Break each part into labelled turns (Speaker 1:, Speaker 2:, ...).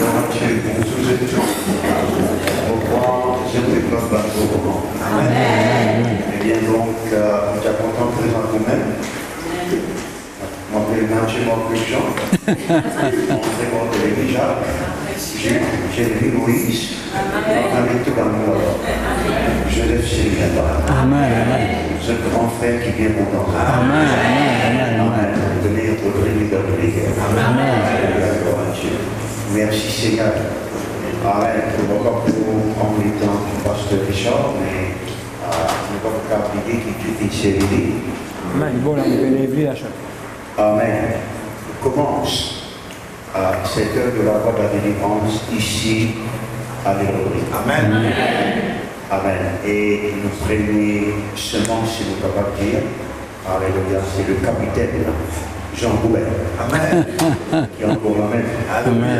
Speaker 1: Eh bien donc, je suis content de présenter vous-même. Moi, je m'appelle Marc Jean. Je m'appelle Jacques. J'ai Moïse. Avec tout l'amour. Joseph Sylvain.
Speaker 2: Amen.
Speaker 1: Ce grand frère qui vient mon temps.
Speaker 2: Amen.
Speaker 1: Venez être privé de prière. Merci Seigneur. Amen. Je ne vais pas prendre le temps du pasteur Richard, mais je ne vais pas oublier qu'il est série. Amen. On commence cette heure de la voie de la délivrance ici à l'Église. Amen. Amen. Et nous premiers semences, si nous pouvons dire, alléluia, c'est le capitaine Jean Goubert. Amen. Qui est encore la même.
Speaker 2: Amen.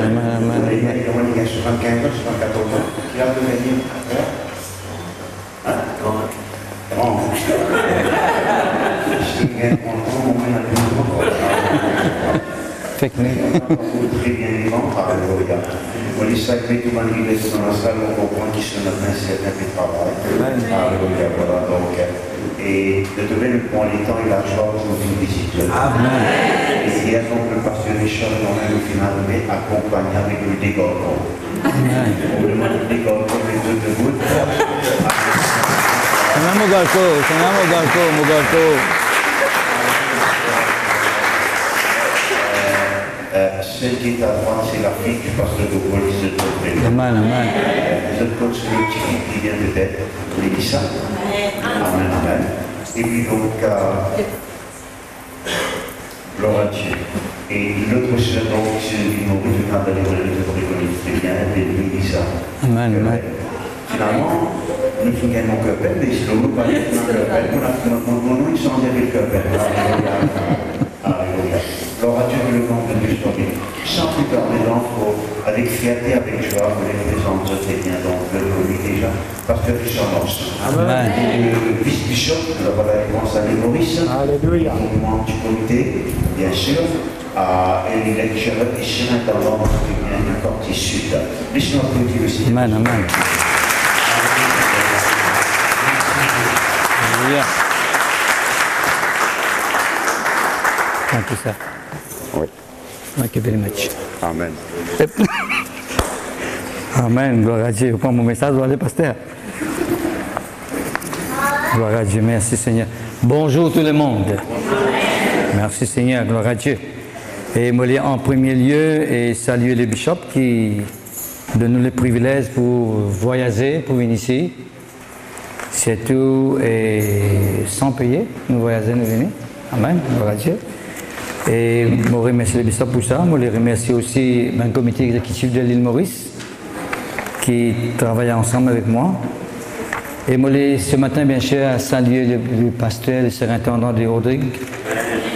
Speaker 1: Il y a 75 ans, 74 ans, qui a devenu grand.
Speaker 2: Fake news.
Speaker 1: Très bien vivant, alléluia. On les sacrés tout malgré dans la salle, on comprend qu'ils sont dans un certain travail. Alléluia, voilà donc. Et de donner le point du temps et la joie pour nous visiter. Amen. Et il y a donc le pasteur Richard, nous finalement accompagné avec le dégorgon. Amen. On demande le dégorgon, les deux de vous. Celle qui est à droite, c'est la fille du pasteur de police de Tokyo.
Speaker 2: Amen.
Speaker 1: Les autres côtés, c'est le petit qui vient de tête. Vous dit ça? Amen. Et puis donc, gloire à Dieu. Et l'autre sœur, donc, c'est une nourriture dans les religions de Brigonite, c'est bien, et lui dit ça.
Speaker 2: Amen.
Speaker 1: Finalement, nous faisons mon cœur peine, mais si nous parlons de notre cœur peine, nous avons changé le cœur peine. Alléluia. Gloire à Dieu, le nom de Dieu soit béni. Sans plus tarder, donc, avec fierté, avec joie, vous les présentez très bien, donc, le comité déjà, pasteur Richard Lance.
Speaker 2: Amen.
Speaker 1: Et le vice-bishop, nous avons la réponse à Maurice. Alléluia. Au moment du comité, bien sûr, et les lecteurs et sur l'intendant qui vient du quartier sud. Laissez-nous applaudir aussi.
Speaker 2: Amen. Alléluia. Thank you, sir.
Speaker 1: Oui.
Speaker 2: Thank you very much.
Speaker 1: Amen.
Speaker 2: Amen. Gloire à Dieu. Je prends mon message, allez, pasteur. Gloire à Dieu. Merci, Seigneur. Bonjour tout le monde. Merci, Seigneur. Gloire à Dieu. Et moi, en premier lieu, et saluer le bishop qui donne nous le privilège pour voyager, pour venir ici. C'est tout, et sans payer, nous voyager, nous venir. Amen. Gloire à Dieu. Et je remercie le bishop pour ça. Je remercie aussi le comité exécutif de l'île Maurice qui travaille ensemble avec moi. Et moi, ce matin, bien sûr, saluer le pasteur, le surintendant de Rodrigue,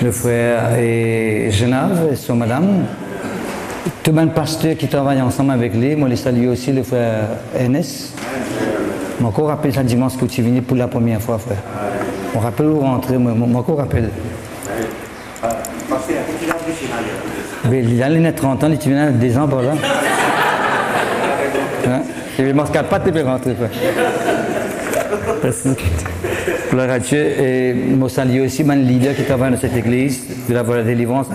Speaker 2: le frère et Genève et son madame. Tout le pasteur qui travaille ensemble avec lui. Moi, je salue aussi le frère Ernest. Je me rappelle ça dimanche que tu es venu pour la première fois, frère. On rappelle où rentrer, je me rappelle. Il a les 30 ans, il vient des ans par là. Il ne manque pas de rentrer. Gloire à Dieu. Et je salue aussi mon leader qui travaille dans cette église, de la voie de la délivrance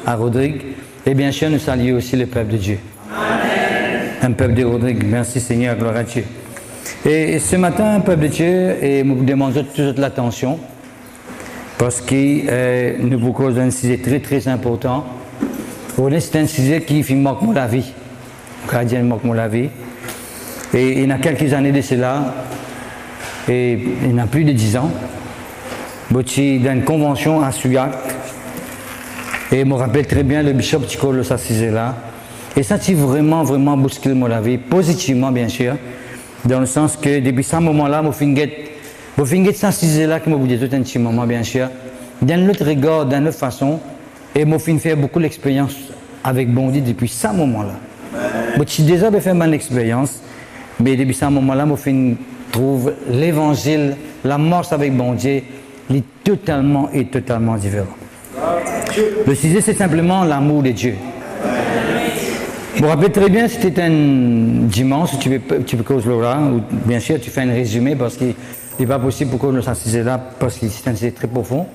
Speaker 2: à Rodrigue. Et bien sûr, nous saluons aussi le peuple de Dieu. Amen. Un peuple de Rodrigue. Merci Seigneur, gloire à Dieu. Et ce matin, un peuple de Dieu, et nous demandons toute l'attention. Parce que nous vous causons un sujet très très important. C'est un sujet qui manque la vie. Le gardien manque la vie. Et il y a quelques années de cela, et il y a plus de 10 ans, je suis dans une convention à Sugac. Et je me rappelle très bien le bishop qui colle ce sujet-là. Et ça a vraiment bousculé la vie, positivement bien sûr, dans le sens que depuis ce moment-là, je finis ce sujet-là que je vous dis tout un petit moment bien sûr, dans notre regard, dans notre façon, et je finis faire beaucoup d'expérience avec Bondi depuis ce moment-là. Je suis déjà fait mon expérience, mais depuis ce moment-là, je trouve l'évangile, la marche avec Bondi, est totalement différent. Le sujet, c'est simplement l'amour de Dieu. Vous vous rappelez très bien, c'était un dimanche, tu peux causer là, ou bien sûr tu fais un résumé parce qu'il n'est pas possible pour qu'on s'assise là, parce que c'est un sujet très profond.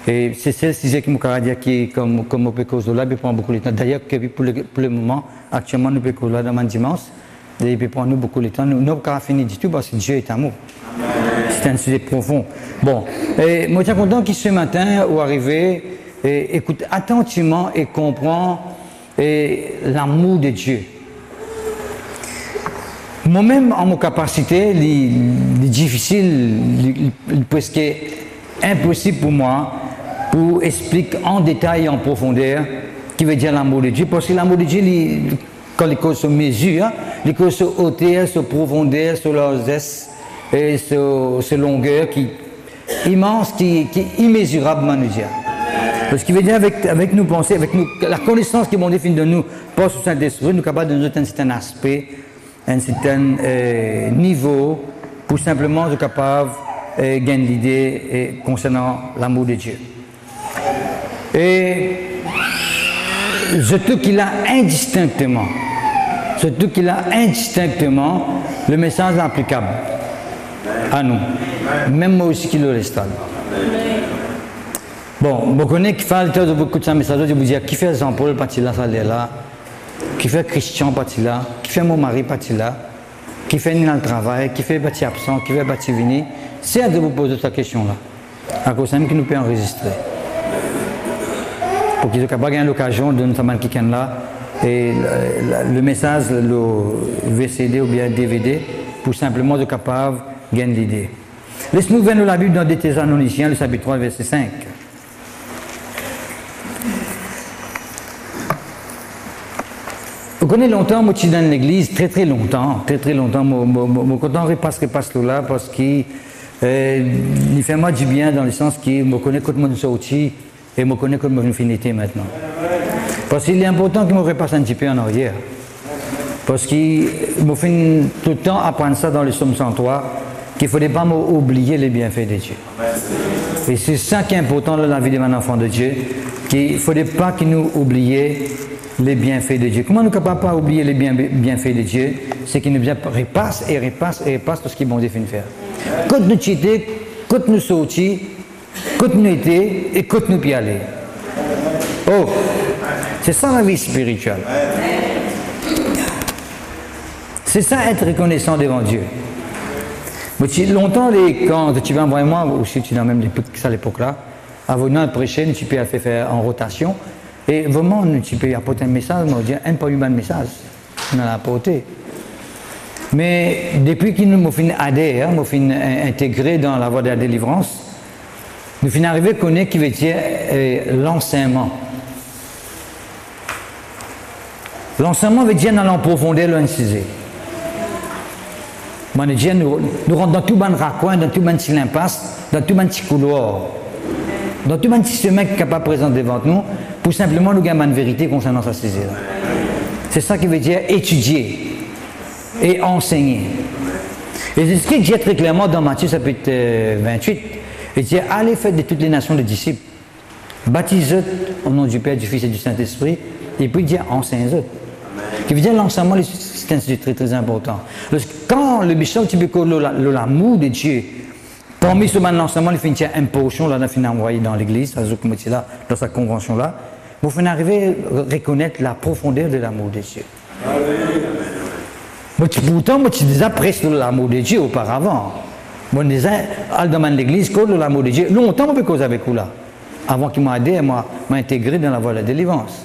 Speaker 2: Et c'est ce sujet qui m'a dit qui comme on peut causer là, il prend beaucoup de temps. D'ailleurs, pour le moment, actuellement, nous pouvons causer là dans le dimanche, et il prend nous beaucoup de temps. Nous n'avons pas fini du tout parce que Dieu est amour. C'est un sujet profond. Bon, et moi je suis content qu'il ce matin, ou arrivé, et écoute attentivement et comprend l'amour de Dieu. Moi-même, en mon capacité, il est difficile, presque impossible pour moi, pour expliquer en détail et en profondeur ce qui veut dire l'amour de Dieu. Parce que l'amour de Dieu, quand il cause sur mesure, il cause sur hauteur, sur profondeur, sur largesse et sur longueur qui est immense, qui est immesurable, nous dire. Ce qui veut dire avec nous penser, avec nous, la connaissance qui est définie de nous par ce Saint-Esprit, nous sommes capables de nous donner un certain aspect, un certain niveau, pour simplement être capable de gagner l'idée concernant l'amour de Dieu. Et je trouve qu'il a indistinctement le message applicable à nous, même moi aussi qui le reste. Bon, je connais qu'il fait beaucoup de ça, message, je vous dis, qui fait Jean-Paul parti là, ça là, qui fait Christian parti là, qui fait mon mari parti là, qui fait Nina le travail, qui fait parti absent, qui fait parti vini, c'est à de vous poser cette question-là, à cause même qui nous peut enregistrer. Pour qu'ils soient capables de gagner l'occasion de nous faire qui là, et le message, le VCD ou bien DVD, pour simplement être capable de gagner l'idée. Laisse-nous voir la Bible dans des Thessaloniciens, le chapitre 3, verset 5. Je connais longtemps, moi, je suis dans l'église, très longtemps. Mon content repasse là parce qu'il fait moi du bien dans le sens qu'il me connaît quand je suis sorti et me connaît quand je finité maintenant. Parce qu'il est important qu'il me repasse un petit peu en arrière. Parce qu'il me fait tout le temps apprendre ça dans le psaume 103, qu'il ne faudrait pas oublier les bienfaits de Dieu. Et c'est ça qui est important dans la vie de mon enfant de Dieu, qu'il ne faudrait pas qu'il nous oublions les bienfaits de Dieu. Comment nous ne sommes pas pas oublier les bienfaits de Dieu? C'est qu'il nous repasse tout ce qu'il est bon de faire. Quand nous étions, quand nous sortis, quand nous étions et quand nous y aller. Oh, c'est ça la vie spirituelle. C'est ça être reconnaissant devant Dieu. Mais longtemps, quand tu vas envoyer moi, ou si tu n'as même à l'époque-là, avant de prêcher, tu peux faire en rotation. Et vraiment, tu peux apporter un message, mais on dit, un pas eu un message. On l'a apporté. Mais depuis qu'il nous fait adhérer, nous fait intégrer dans la voie de la délivrance, nous finissons arriver à connaître qui veut dire l'enseignement. L'enseignement veut dire dans la profondeur, l'incisé. Nous rentrons dans tout le raccoin, dans tout le petit impasse, dans tout le petit couloir, dans tout le petit chemin qui est capable de présenter devant nous, pour simplement nous gagner une vérité concernant sa saisie. C'est ça qui veut dire étudier et enseigner. Et c'est ce qui dit très clairement dans Matthieu chapitre 28. Il dit, allez faire de toutes les nations des disciples, baptisez-eux au nom du Père, du Fils et du Saint-Esprit, et puis il dit enseignez-eux. Qui veut dire l'enseignement, c'est un sujet très important. Quand le bishop l'amour de Dieu, parmi ce l'enseignement, il finit une portion, là, il envoyé dans l'église, dans sa convention là, vous finissez arriver à reconnaître la profondeur de l'amour de Dieu. Pourtant, moi, je déjà presque l'amour de Dieu auparavant. Moi, je disais, dans l'église, l'amour de Dieu. Longtemps, on peut causer avec vous là. Avant qu'il m'a aidé, m'a intégré dans la voie de la délivrance.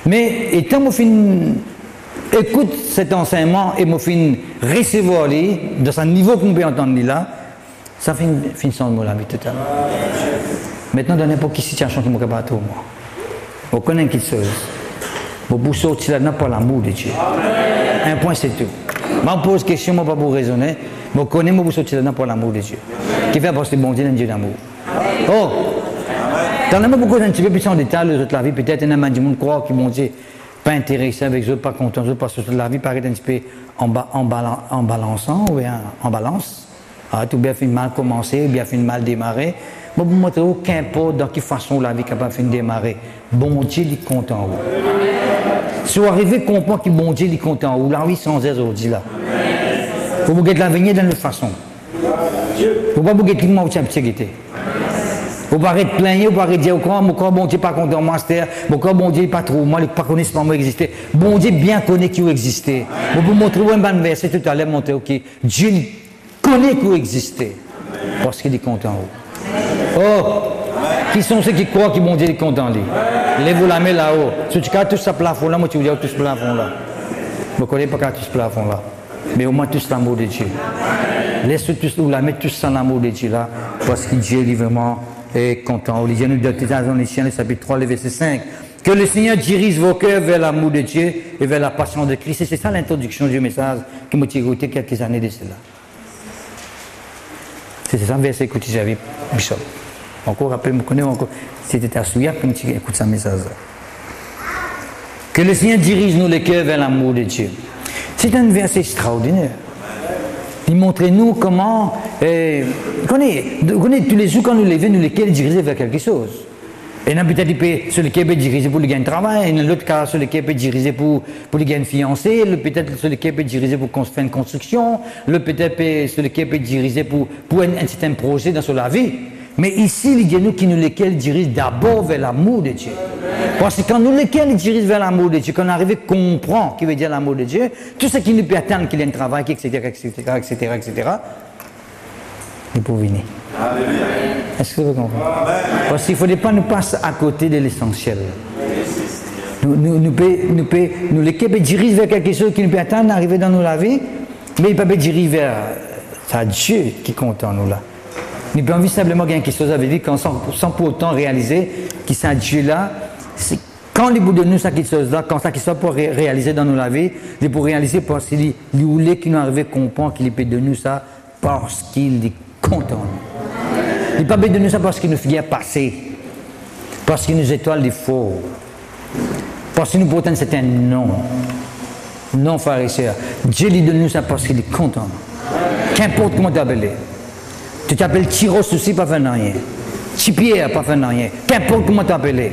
Speaker 2: Mais, étant que je écoute cet enseignement et je recevoir dans ce niveau qu'on peut entendre là, ça fait sans mot la vie totalement. Maintenant, dans n'importe quelle situation que je suis capable de moi, on connaît quelque chose. Pour sortir là-dedans par l'amour de Dieu. Un point, c'est tout. Je me pose question, je ne vais pas vous raisonner. Je connais pour sortir là-dedans par l'amour de Dieu. Qui fait parce que bon Dieu est un Dieu d'amour. Oh! Dans le beaucoup un petit peu plus en détail de toute la vie, peut-être il y a du monde qui croit qu'ils vont dire pas intéressé avec eux, pas content eux, parce que toute la vie paraît un petit peu en balançant ou bien en balance. Ah, tout bien fait mal commencer, ou bien fait mal démarrer. Moi, vous montrer aucun pas dans quelle façon la vie est capable de démarrer. Bon Dieu, il est content. Si vous arrivez à comprendre que bon Dieu est content, ou la vie sans aise aujourd'hui là. Vous pouvez la venir d'une autre façon. Vous ne pouvez pas vous guetter le mot de sécurité. Vous ne pouvez pas plaindre, vous ne pouvez pas dire mon corps bon Dieu pas content de moi, mon corps bon Dieu pas trop, moi je ne connais pas moi exister. Bon Dieu bien connaît qui vous existez. Vous pouvez montrer un bon verset tout à l'heure, montrer ok, Dieu connaît que vous existez parce qu'il est content. Oh, qui sont ceux qui croient que bon Dieu est content lui? Lève-vous la main là-haut. Si tu as tout ce plafond là, moi tu veux dire tout ce plafond là. Je ne connais pas tout ce plafond là. Mais au moins tout l'amour de Dieu. Laisse tout la mettre tout sans l'amour de Dieu là, parce que Dieu est vraiment content. Dieu nous dit dans les Chiens, le chapitre 3, le verset 5, que le Seigneur dirige vos cœurs vers l'amour de Dieu et vers la passion de Christ. Et c'est ça l'introduction du message qui m'a tiré quelques années de cela. C'est ça le verset que j'avais, Bishop. Encore après, je me connais encore. C'était à Souya que je écoute ce message. Que le Seigneur dirige nous les cœurs vers l'amour de Dieu. C'est un verset extraordinaire. Il montre nous comment, connaît tous les jours quand nous levons, nous lesquels diriger vers quelque chose. Et là, peut-être sur lesquels peut diriger pour le gain de travail, et dans l'autre cas, sur lesquels peut diriger pour le gain de fiancé, peut-être sur lesquels peut diriger pour faire une construction, peut-être sur lesquels peut diriger pour un certain projet dans la vie. Mais ici, il y a nous qui nous lesquels dirigent d'abord vers l'amour de Dieu. Parce que quand nous lesquels dirigent vers l'amour de Dieu, quand on arrive à comprendre ce qui veut dire l'amour de Dieu, tout ce qui nous peut attendre qu'il y ait un travail, etc., nous pouvons venir. Est-ce que vous comprenez? Parce qu'il ne faudrait pas nous passer à côté de l'essentiel. Nous lesquels dirigent vers quelque chose qui nous peut attendre d'arriver dans nos vie, mais il ne peut pas diriger vers Dieu qui compte en nous là. Nous pouvons simplement gagner quelque chose avec lui sans pour autant réaliser que c'est Dieu-là. Quand il bout de nous, ça quelque chose-là, quand ça qu'il soit pour réaliser dans nos vie, il pour réaliser parce qu'il voulait qu'il nous arrive à comprendre qu'il peut de nous ça parce qu'il est content. Il ne peut pas de nous ça parce qu'il nous fait passer, parce qu'il nous étoile des faux, parce qu'il nous porte un certain nom. Non, frères et sœurs. Dieu lui donne nous ça parce qu'il est content. Qu'importe comment tu t'appelles. Tu t'appelles Tyros aussi, pas fait rien. Tipierre, pas fait rien. Qu'importe comment tu t'appelles.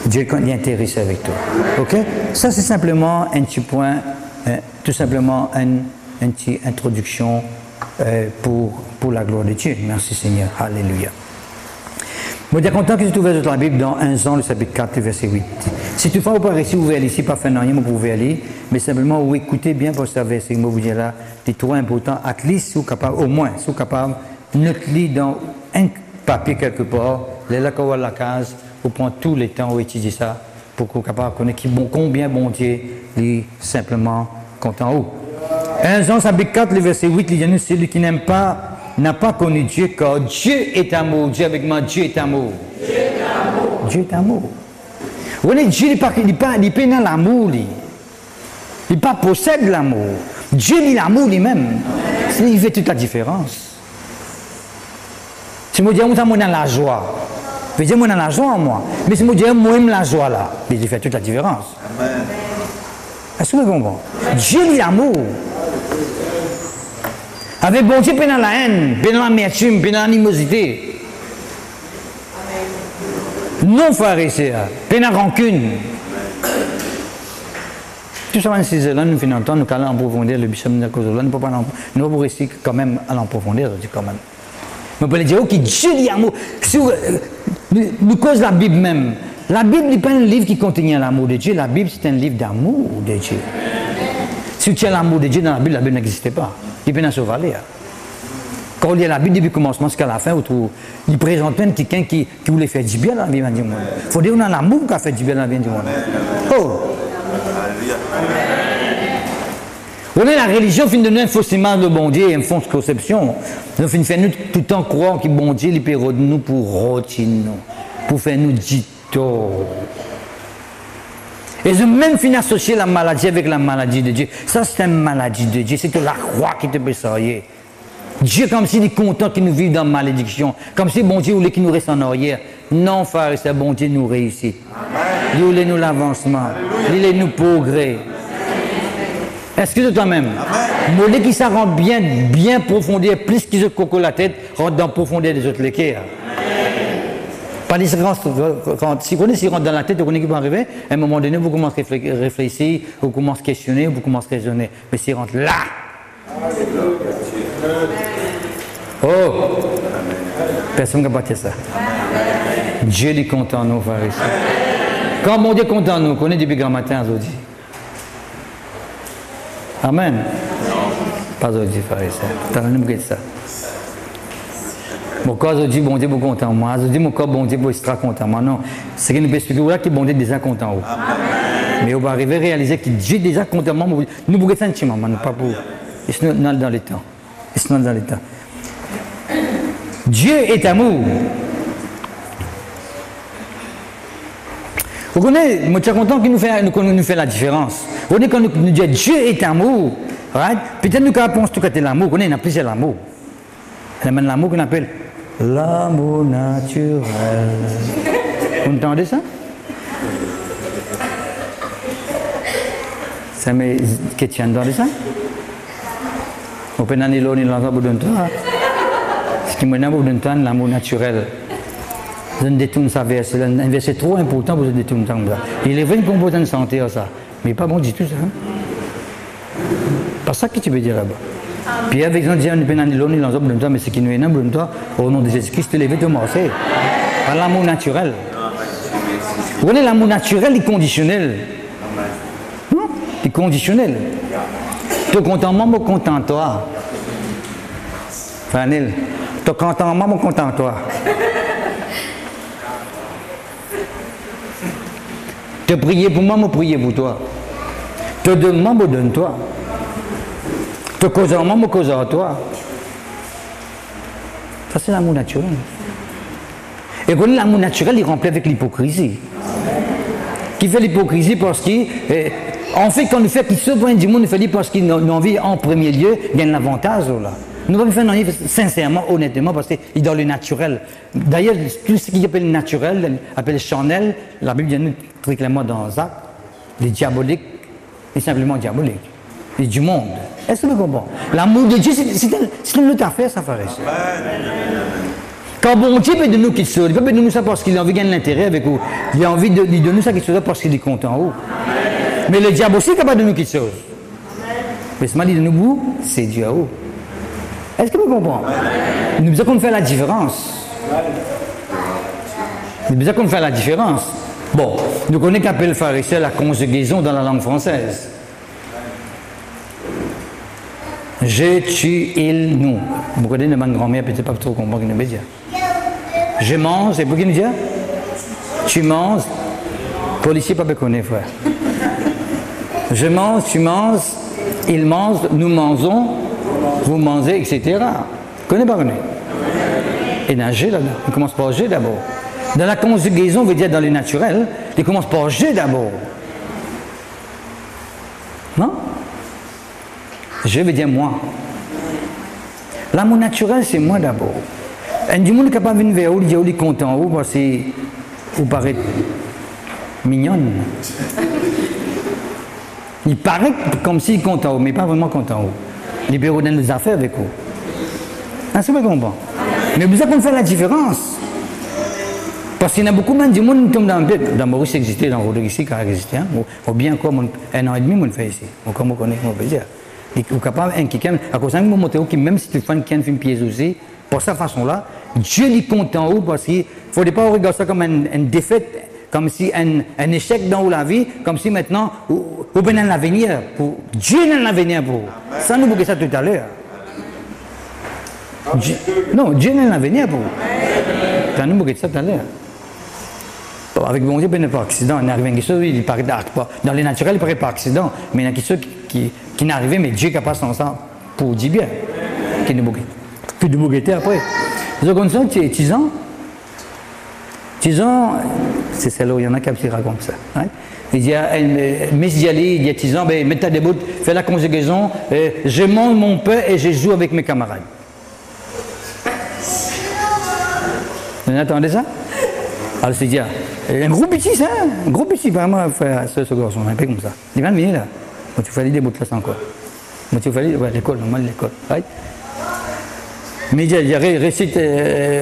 Speaker 2: Dieu est intéressé avec toi. Ok? Ça, c'est simplement un petit point, tout simplement une petite introduction pour la gloire de Dieu. Merci Seigneur. Alléluia. Je suis content que tu trouves dans la Bible dans 1 Jean, le chapitre 4, le verset 8. Si tu ne fais pas réussir, vous pouvez aller ici, pas faire rien, vous pouvez aller, mais simplement vous écoutez bien pour ce verset. Je vous dis là, c'est trop important. At least, si vous capable, au moins, si vous capable, note-le dans un papier quelque part, là qu'on va la case, vous prenez tout le temps pour étudier ça, pour que vous capable de connaître combien bon Dieu est simplement content. 1 Jean, chapitre 4, le verset 8, il y a celui qui n'aime pas n'a pas connu Dieu, car Dieu est amour. Dieu avec moi, Dieu est amour. Dieu est amour. Dieu est amour. Vous voyez, Dieu n'est pas dans l'amour. Il n'est pas possède l'amour. Dieu est l'amour lui-même. Il fait toute la différence. Si je dis, moi, dans la joie. Je veux dire, moi, dans la joie, moi. Mais si je dis, moi, j'aime la joie, là. Il fait toute la différence. Amen. Est-ce que vous comprenez? Dieu est l'amour. Avec bon Dieu, pendant la haine, pendant l'amertume, pendant l'animosité. Non, frère et sœurs, pendant la rancune. Tout ça, là, nous finissons temps, nous allons en profondeur, le bishop de Kozola, nous ne pouvons pas rester quand même à en profondeur, quand même. Mais on peut dire, ok, Dieu dit amour. Nous cause la Bible même. La Bible n'est pas un livre qui contient l'amour de Dieu, la Bible c'est un livre d'amour de Dieu. Si tu as l'amour de Dieu dans la Bible n'existait pas. Il peut en sauver. Quand on lit la Bible depuis le commencement jusqu'à la fin, il présente quelqu'un qui voulait faire du bien dans la vie du monde. Il faut dire qu'on a l'amour qui a fait du bien dans la vie du monde. Oh! On est la religion fin de nous un faux ciment de bon Dieu, une fausse conception. Nous finissons nous tout le temps croire que bon Dieu libère nous pour rôtir nous, pour faire nous dito. Et je même fini associer la maladie avec la maladie de Dieu. Ça, c'est une maladie de Dieu. C'est la croix qui te peut. Dieu, comme s'il est content qu'il nous vive dans la malédiction. Comme si bon Dieu voulait qu'il nous reste en arrière. Non, frère, c'est bon Dieu nous réussit. Il voulait nous l'avancement. Il voulait nous progrès. Excuse toi-même. Mollet qui ça rentre bien profondeur, plus qu'ils se coco la tête, rentre dans la profondeur des autres léquers. Pas les séquences, si vous connaissez, rentre dans la tête, vous connaissez qui peut arriver, à un moment donné, vous commencez à réfléchir, vous commencez à questionner, vous commencez à raisonner. Mais s'il rentre là, oh, personne ne peut pas ça. Dieu est content de nous, frères et sœurs. Quand mon Dieu est content de nous, on connaît depuis grand matin, aujourd'hui. Amen. Pas aujourd'hui, frères et sœurs. T'as rien de ça. Mon corps aujourd'hui, bon Dieu, est content de moi. Aujourd'hui, mon corps, bon Dieu, est extra content de moi. Non. C'est qu'il nous peut expliquer là que bon Dieu est déjà content de nous. Mais on va arriver à réaliser que Dieu est déjà content de moi. Nous pouvons sentir, mais pas pour. Et c'est dans le temps. Et c'est dans le temps. Dieu est amour. Vous connaissez, je suis content qu'il nous fait la différence. Vous connaissez quand nous disons Dieu est amour, right? Peut-être nous répondons tout côté l'amour, vous connaissez, il y a plusieurs l'amour. Il y a même l'amour qu'on appelle l'amour naturel. Vous entendez ça? Ça met qu'est-ce que tu entends ça? Vous pouvez aller là, ni l'ensemble de toi. Ce qui me donne l'amour naturel. Je détourne sa verset. Un verset trop important pour se détourner comme ça. Il est vrai qu'on peut en santé à ça. Mais pas bon du tout ça. Hein? Pas ça que tu veux dire là-bas. Puis avec les gens disent, on peut aller là, ni l'ensemble de toi, mais ce qui nous est de toi, au nom de Jésus-Christ, tu levé, tu marché. Par l'amour naturel. Vous voyez, l'amour naturel est conditionnel. Non? Il est conditionnel. Tu es content, moi, content toi. Fanil, tu es content, moi, content toi. Te prier pour moi, me prier pour toi. Te demande, me donne toi. Te cause en moi, me cause en toi. Ça, c'est l'amour naturel. Et quand l'amour naturel, il remplit avec l'hypocrisie. Qui fait l'hypocrisie parce qu'en fait, quand nous faisons qu'il se point du monde, nous faisons parce qu'il a envie, en premier lieu, gagner l'avantage. Nous allons faire sincèrement, honnêtement, parce qu'il est dans le naturel. D'ailleurs, tout ce qui appelle naturel, appelle charnel, la Bible dit nous très clairement dans Jacques, les diaboliques, est simplement diabolique. Et du monde. Est-ce que vous comprenez? L'amour de Dieu, c'est une autre affaire, ça ferait ça. Quand bon Dieu peut de nous qu'il soit, il peut de nous ça parce qu'il a envie de gagner l'intérêt avec vous. Il a envie de nous ça qu'il soit parce qu'il est content. Où. Mais le diable aussi est capable de nous qu'il soit. Mais ce mal de nous, c'est Dieu à vous. Est-ce que vous comprenez? Nous besoin qu'on fasse la différence. Nous besoin qu'on fasse la différence. Bon, nous connaissons qu'appelle pharisien la conjugaison dans la langue française. Je, tu, il, nous. Vous connaissez ma grand-mère, peut-être pas trop comprendre ce qu'il veut dire. Je mange, et pour qui nous dit? Tu manges. Policier, pas connaître, frère. Je mange, tu manges, il mange, nous mangeons, vous mangez, etc. Connais pas, connais? Et dans G là-dedans. Il commence par G d'abord. Dans la conjugaison, on veut dire dans le naturel, il commence par G d'abord. Non? Je veux dire moi. L'amour naturel, c'est moi d'abord. Un du monde capable de venir vers vous, il dit, il est content, parce que vous paraît mignonne. Il paraît comme s'il est content, mais pas vraiment content. Il peut donner des affaires avec vous. Est-ce que vous comprenez? Mais vous avez fait la différence. Parce qu'il y a beaucoup de monde qui tombent dans le tête. Dans Maurice, existait, dans Rodrigue ici, quand il existait. Ou bien comme un an et demi, on fait ici. Comme on connaît, on peut dire. Et vous êtes capable, à cause de vous montrer que même si tu fais un film piège aussi, pour cette façon-là, Dieu est content parce qu'il ne faudrait pas regarder ça comme une défaite, comme si un échec dans la vie, comme si maintenant, vous avez un avenir. Dieu a un avenir pour vous. Ça, nous voulons ça tout à l'heure. Non, Dieu a un avenir pour vous. Ça, nous voulons ça tout à l'heure. Avec bon Dieu, il n'y a pas d'accident. Il arrive quelque chose, il paraît pas. Dans les naturels, il paraît pas accident. Mais il y a quelque chose qui n'est arrivé, mais Dieu est capable de ça pour dire bien. Qui nous bougueter après. Vous avez ça, tu es 10 ans. 10 ans, c'est celle-là où il y en a qui racontent ça. Hein? Il dit, mais il y a 10 ans, ben, mets ta debout, fais la conjugaison, je mange mon pain et je joue avec mes camarades. Vous entendez ça? Alors, c'est dire, un gros petit, ça, un gros petit, vraiment, ce garçon, un peu comme ça. Il va venir là. Moi, tu fais des bouts de classe encore. Moi, tu fais l'école, normal l'école. Right? Mais il récite,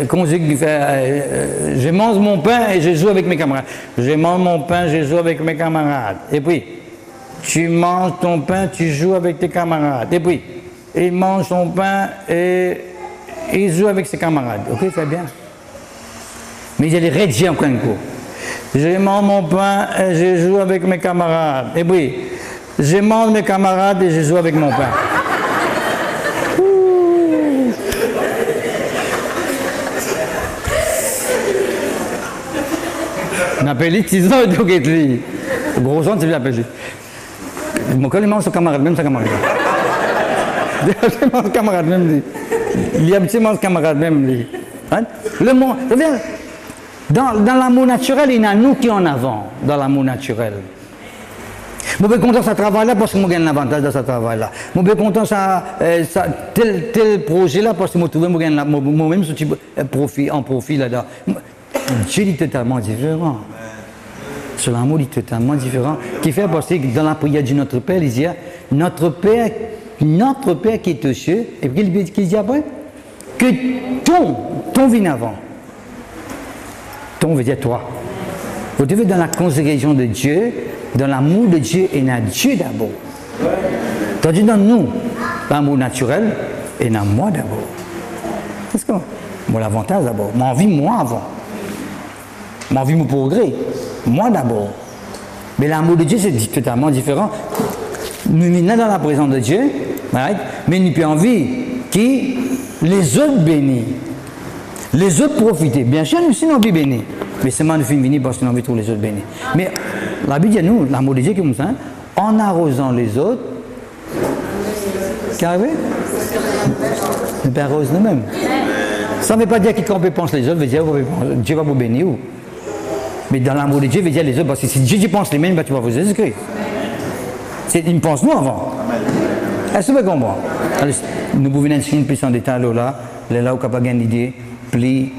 Speaker 2: conjugue, je mange mon pain et je joue avec mes camarades. Je mange mon pain, je joue avec mes camarades. Et puis, tu manges ton pain, tu joues avec tes camarades. Et puis, il mange son pain et il joue avec ses camarades. Ok, c'est bien. Mais il y a les rédigés en plein cours. Je mange mon pain et je joue avec mes camarades. Et puis, je mange mes camarades et je joue avec mon pain. On appelle les tisons et tout qui gros gens, tu l'appelles. Mon collègue mange son camarade, même sa camarade. Il mange camarade même. Il y a petit mange camarade même. Le monde, dans l'amour naturel, il y en a nous qui en avons dans l'amour naturel. Je suis content de ce travail-là parce que je gagne l'avantage de ce travail-là. Je suis content de tel projet-là parce que je trouve moi-même en profit là-dedans. Dieu est totalement différent. Sur l'amour, il est totalement différent. Qui fait parce que dans la prière de notre Père, il dit notre Père qui est aux cieux, et puis il dit après que ton vient avant. Ton veut dire toi. Vous devez dans la consécration de Dieu, dans l'amour de Dieu et dans Dieu d'abord. Tandis dans nous, l'amour naturel et dans moi d'abord. Qu'est-ce que moi l'avantage d'abord, moi envie moi avant. Moi envie mon progrès, moi d'abord. Mais l'amour de Dieu c'est totalement différent. Nous venons dans la présence de Dieu, right? Mais nous avons envie que les autres bénissent, les autres profitent. Bien sûr, nous aussi nous envie bénir. Mais c'est moi nous finissons venir parce que nous avons envie tous les autres bénir. Mais la Bible dit nous, l'amour de Dieu comme ça, en arrosant les autres, qu'est-ce qui nous arrose nous-mêmes. Ça ne veut pas dire qu'on peut penser les autres, veut dire que Dieu va vous bénir. Mais dans l'amour de Dieu, veut dire les autres, parce que si Dieu pense les mêmes, tu vas vous Jésus-Christ. Il me pense nous avant. Est-ce que vous comprenez? Nous pouvons enseigner plus en détail là, où vous avez une idée, plie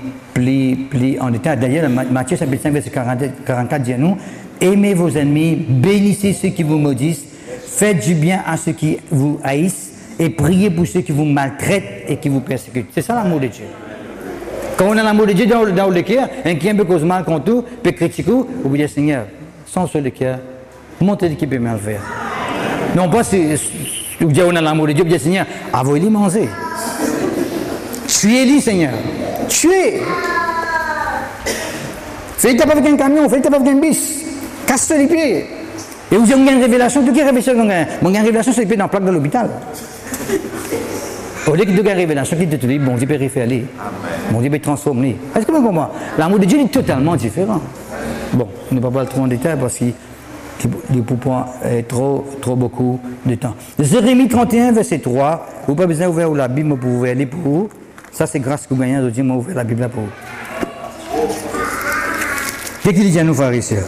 Speaker 2: en détail. D'ailleurs, Matthieu chapitre 5, verset 44 dit à nous, aimez vos ennemis, bénissez ceux qui vous maudissent, faites du bien à ceux qui vous haïssent et priez pour ceux qui vous maltraitent et qui vous persécutent. C'est ça l'amour de Dieu. Quand on a l'amour de Dieu dans le cœur, un qui peut cause mal contre tout, peut critiquer, vous vous dites Seigneur, sans ce le cœur, montez qui peut mal faire. Non pas si vous dites on a l'amour de Dieu, vous dites Seigneur, avouez-lui manger. Tuez-lui Seigneur. Tuez. Faites pas avec un camion, faites pas avec un bis. Cassez les pieds. Et vous avez une révélation, tout qui est révélation, mon révélation c'est les pieds dans la plaque de l'hôpital. Au lieu de gagner une révélation qui te dit, bon Dieu peut refaire les. Bon Dieu peut transformer. Est-ce que vous comprenez? L'amour de Dieu est totalement différent. Bon, on ne va pas trop en détail parce qu'il peut prendre trop beaucoup de temps. Jérémie 31, verset 3. Vous n'avez pas besoin d'ouvrir la Bible pour vous aller pour vous. Ça, c'est grâce que vous gagnez aujourd'hui, moi, ouvrir la Bible là pour vous. Qu'est-ce qu'il dit à nous, frères et sœurs?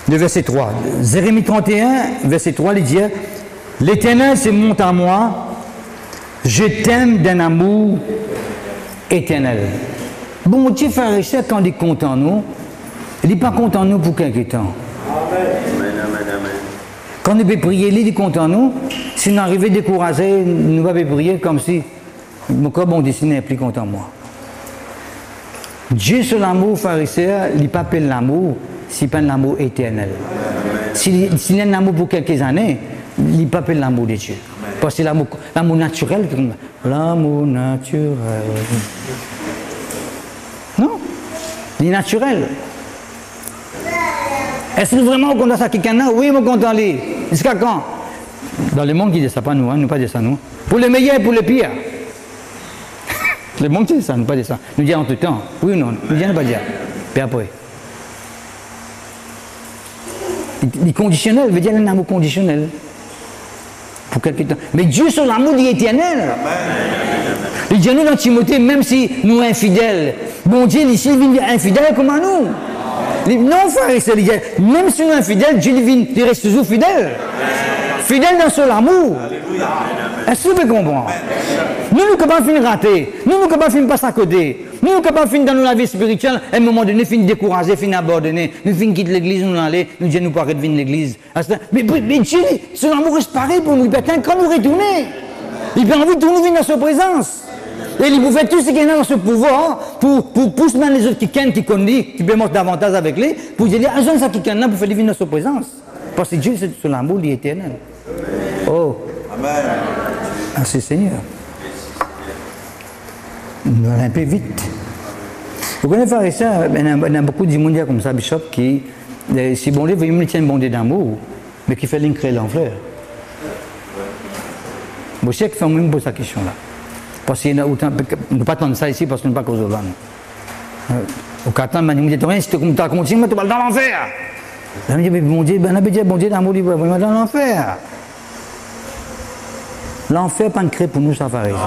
Speaker 2: Le verset 3. Jérémie 31, verset 3, il dit l'Éternel se monte à moi, je t'aime d'un amour éternel. Bon Dieu, frères et sœurs, quand il est content nous, il n'est pas content nous pour quelque temps. Quand nous peut prier, il est content nous. Si nous arrivons découragés, nous allons prier comme si mon corps bon dessiné n'est plus content moi. Dieu sur l'amour, frères et sœurs, il n'est pas appelé l'amour, c'est pas l'amour éternel. S'il y a un amour pour quelques années, il n'est pas appelé l'amour de Dieu. Parce que c'est l'amour naturel. L'amour naturel. Non, il est naturel. Est-ce que vraiment on compte ça quelqu'un? Oui, on compte lui. Jusqu'à quand? Dans le monde qui dit ça, pas nous, hein, nous pas dire ça, nous. Pour le meilleur et pour le pire. Le monde qui dit ça, nous pas dire ça. Nous disons en tout temps. Oui ou non? Nous disons pas dire. Puis après. Il est conditionnel, veut dire un amour conditionnel. Pour quelque temps. Mais Dieu sur l'amour il est éternel. Il dit à nous dans Timothée, même si nous sommes infidèles, bon Dieu ici il vient infidèle comme à nous. Non, frère et sœur, même si nous sommes infidèles, Dieu il reste toujours fidèle. Fidèle dans son amour. Est-ce que vous comprenez? Nous ne pouvons pas finir rater. Nous ne pouvons pas finir passer à côté. Nous ne pouvons pas finir dans la vie spirituelle. À un moment donné, finir découragé, finir abandonné. Nous finir quitter l'église, nous aller, nous disons nous pas arrêter de venir l'église. Mais Dieu, son amour est pareil pour nous. Quand nous retourner, il peut envie de nous venir dans sa présence. Et il pouvait tout ce qu'il y a dans ce pouvoir pour pousser même les autres qui connaissent, qui peuvent monter davantage avec lui, pour dire, ah, j'en sais qui là pour faire vivre dans sa présence. Parce que Dieu, c'est sur l'amour, il est éternel. Oh. Amen. Ah, c'est Seigneur. On va un peu vite. Vous connaissez, frère et sœur, il y a beaucoup de monde comme ça, Bishop, qui, si bon Dieu, il tient un bon Dieu d'amour, mais qui fait l'incréer l'enfer. Vous savez que nous pose cette question-là. Parce qu'il y a autant, nous ne pas attendre ça ici parce que nous ne sommes pas cause de l'âme. Au Qatar, on dit, si tu continues, tu vas dans l'enfer. On dit, bon Dieu, bon Dieu d'amour, il va dans l'enfer. L'enfer pas créé pour nous, ça va réussir.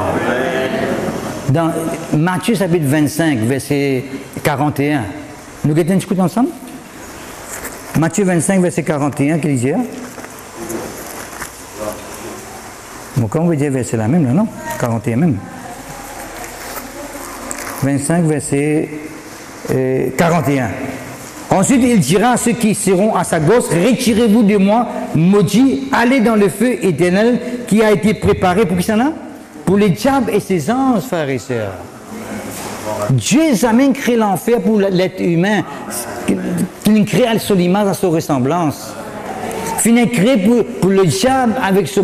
Speaker 2: Dans Matthieu chapitre 25, verset 41, nous écoutons ensemble. Matthieu 25, verset 41, qui dit bon, quand on veut dire verset la même, là, non 41 même. 25, verset 41. Ensuite, il dira à ceux qui seront à sa gauche, retirez-vous de moi, maudits, allez dans le feu éternel qui a été préparé pour qui ça là? Pour les diables et ses anges, frères et sœurs. Dieu n'a jamais créé l'enfer pour l'être humain. Il crée à son image, à sa ressemblance. Il a créé pour le diable avec ce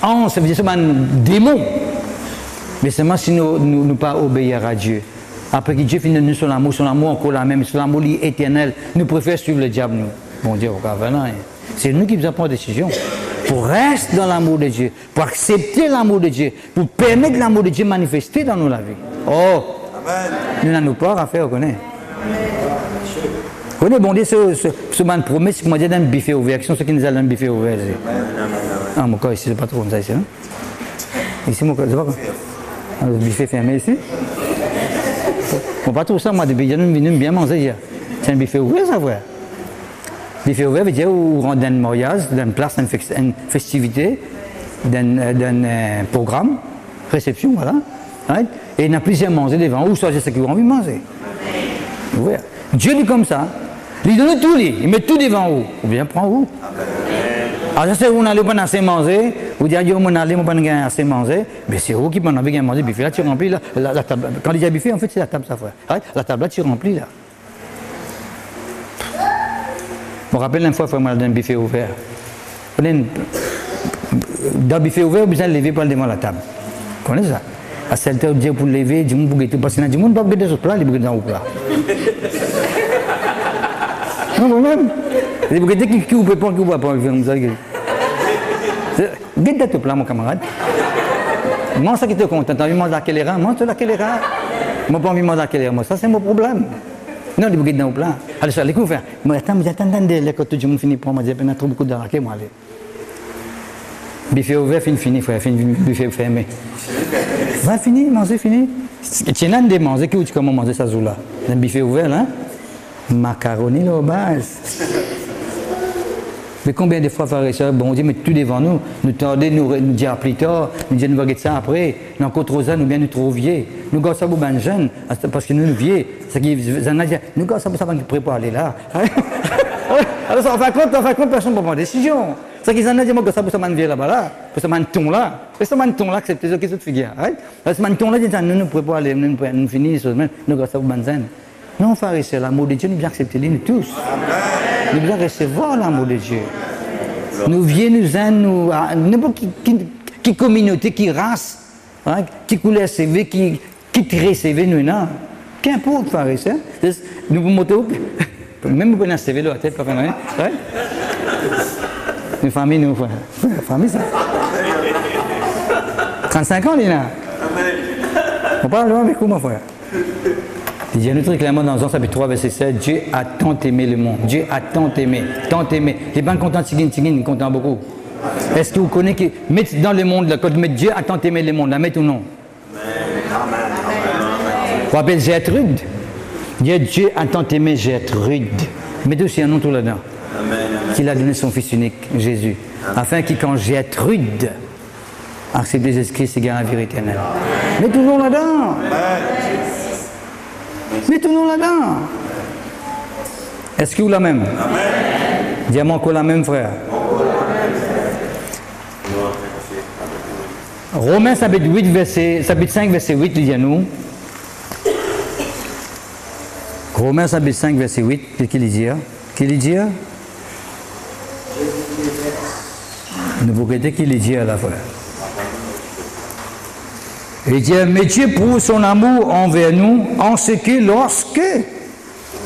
Speaker 2: ange, ça veut dire ce démon. Mais seulement si nous ne pas obéir à Dieu. Après que Dieu finit nous son amour encore la même, son amour éternel, nous préférons suivre le diable, nous. Bon Dieu, c'est nous qui devons prendre des décisions. Pour rester dans l'amour de Dieu, pour accepter l'amour de Dieu, pour permettre l'amour de Dieu manifester dans nos vies. Oh, nous n'avons pas à faire, on connaît. On connaît, bon Dieu, ce man promesse, comment dire, d'un buffet ouvert, qui sont ceux qui nous allent dans le buffet ouvert. Ah, mon corps ici, c'est pas trop comme ça ici, hein? Ici, mon corps, c'est pas comme ça. Le buffet fermé ici. Bon, pas tout ça, moi, depuis que nous venons bien manger hier. C'est un buffet ouvert, ça, vrai. Buffet ouvert veut dire où on rentre dans un mariage, dans une place, dans une festivité, d'un programme, réception, voilà. Right? Et il y a plusieurs manger devant, ou soit c'est ce qu'ils ont envie de manger. Ouais. Dieu dit comme ça. Il donne tout, il met tout devant vous. Ou bien prend où? Alors, c'est où on allait pas assez manger, ou dire, on allait pas assez manger, mais c'est vous qui m'en avez manger, buffet là, tu remplis la table. Quand il y a buffet, en fait, c'est la table, ça fait. Right? La table là, tu remplis là. Je me rappelle une fois, il faut dans un buffet ouvert. Dans le buffet ouvert, vous allez lever pour aller devant la table. Vous connaissez ça? À cette heure, Dieu pour lever, du monde pour guetter, parce que du monde ne peut pas guetter sur le plat, il peut dans le plat. Non, vous-même. Il peut guetter qui vous peut pas, qui vous va pas, vous allez guetter sur le plat, mon camarade. Moi, ça qui te content, t'as envie de manger à quelle heure? Mange à quelle heure? Moi, pas envie de manger à quelle heure, moi, ça c'est mon problème. Non, il faut dans le plat. Alors, ça, les coups, mais attendez, quand tout le monde finit pour moi, il y a trop beaucoup de raquets, moi, allez. Buffet ouvert, fini, frère, buffet fermé. Va, fini, manger, fini. Tu as des manger, qui comment manger ça, là? Un buffet ouvert, là? Macaroni, là, au base. Mais combien de fois, frère et soeur, bon, on dit, mais tout devant nous, nous tendez, nous dire plus tard, nous dire, nous va ça après, nous encore trop ça, nous bien nous trop vieux. Nous gardons ça pour ben jeunes, parce que nous vieux, c'est qu'ils disent, nous gardons ça pour ça, nous préparons aller là. Alors, ça, en fin de compte, personne ne prend décision. C'est qu'ils en disent, moi, ça pour ça, man vieux là-bas, là, pour ça, man ton là, pour ça, man ton là, acceptez ce qu'ils ont fait, parce que man ton là, nous préparons aller, nous finissons, nous gardons ça pour ben jeunes. Non, frère et soeur, l'amour de Dieu, nous devons accepter nous tous. Nous devons recevoir l'amour de Dieu. Nous viens, nous n'importe qui communauté, qui race, hein, qui couleur CV, qui trait CV, nous, non. Qu'importe, frère et soeur. Nous pouvons monter au même vous prenez un CV là, la tête, pas faire rien. Une famille, nous, famille, ça. 35 ans, Lina. On parle loin avec vous, mon frère. Il y a un autre clairement dans Jean chapitre 3, verset 7, Dieu a tant aimé le monde. Dieu a tant aimé, tant aimé. Il n'est pas content de Tigin, content beaucoup. Est-ce que vous connaissez que mettre dans le monde, quand met Dieu a tant aimé le monde, la mettre ou non? Vous appelez Gertrude. Dieu a tant aimé Gertrude. Mettez aussi un nom tout là-dedans. Qu'il a donné son Fils unique, Jésus. Afin qu'il, quand Gertrude accepte Jésus-Christ, il gagne la vie éternelle. Mais toujours là-dedans. Mettons-nous là-dedans. Est-ce que vous la même? Dis-moi encore la même, frère. Romains chapitre 5, verset 8, il dit à nous. Romains chapitre 5, verset 8, qu'est-ce qu'il dit? Qu'il dit? Ne vous regrettez qu'il dit à la fois. Il dit, mais Dieu prouve son amour envers nous en ce que lorsque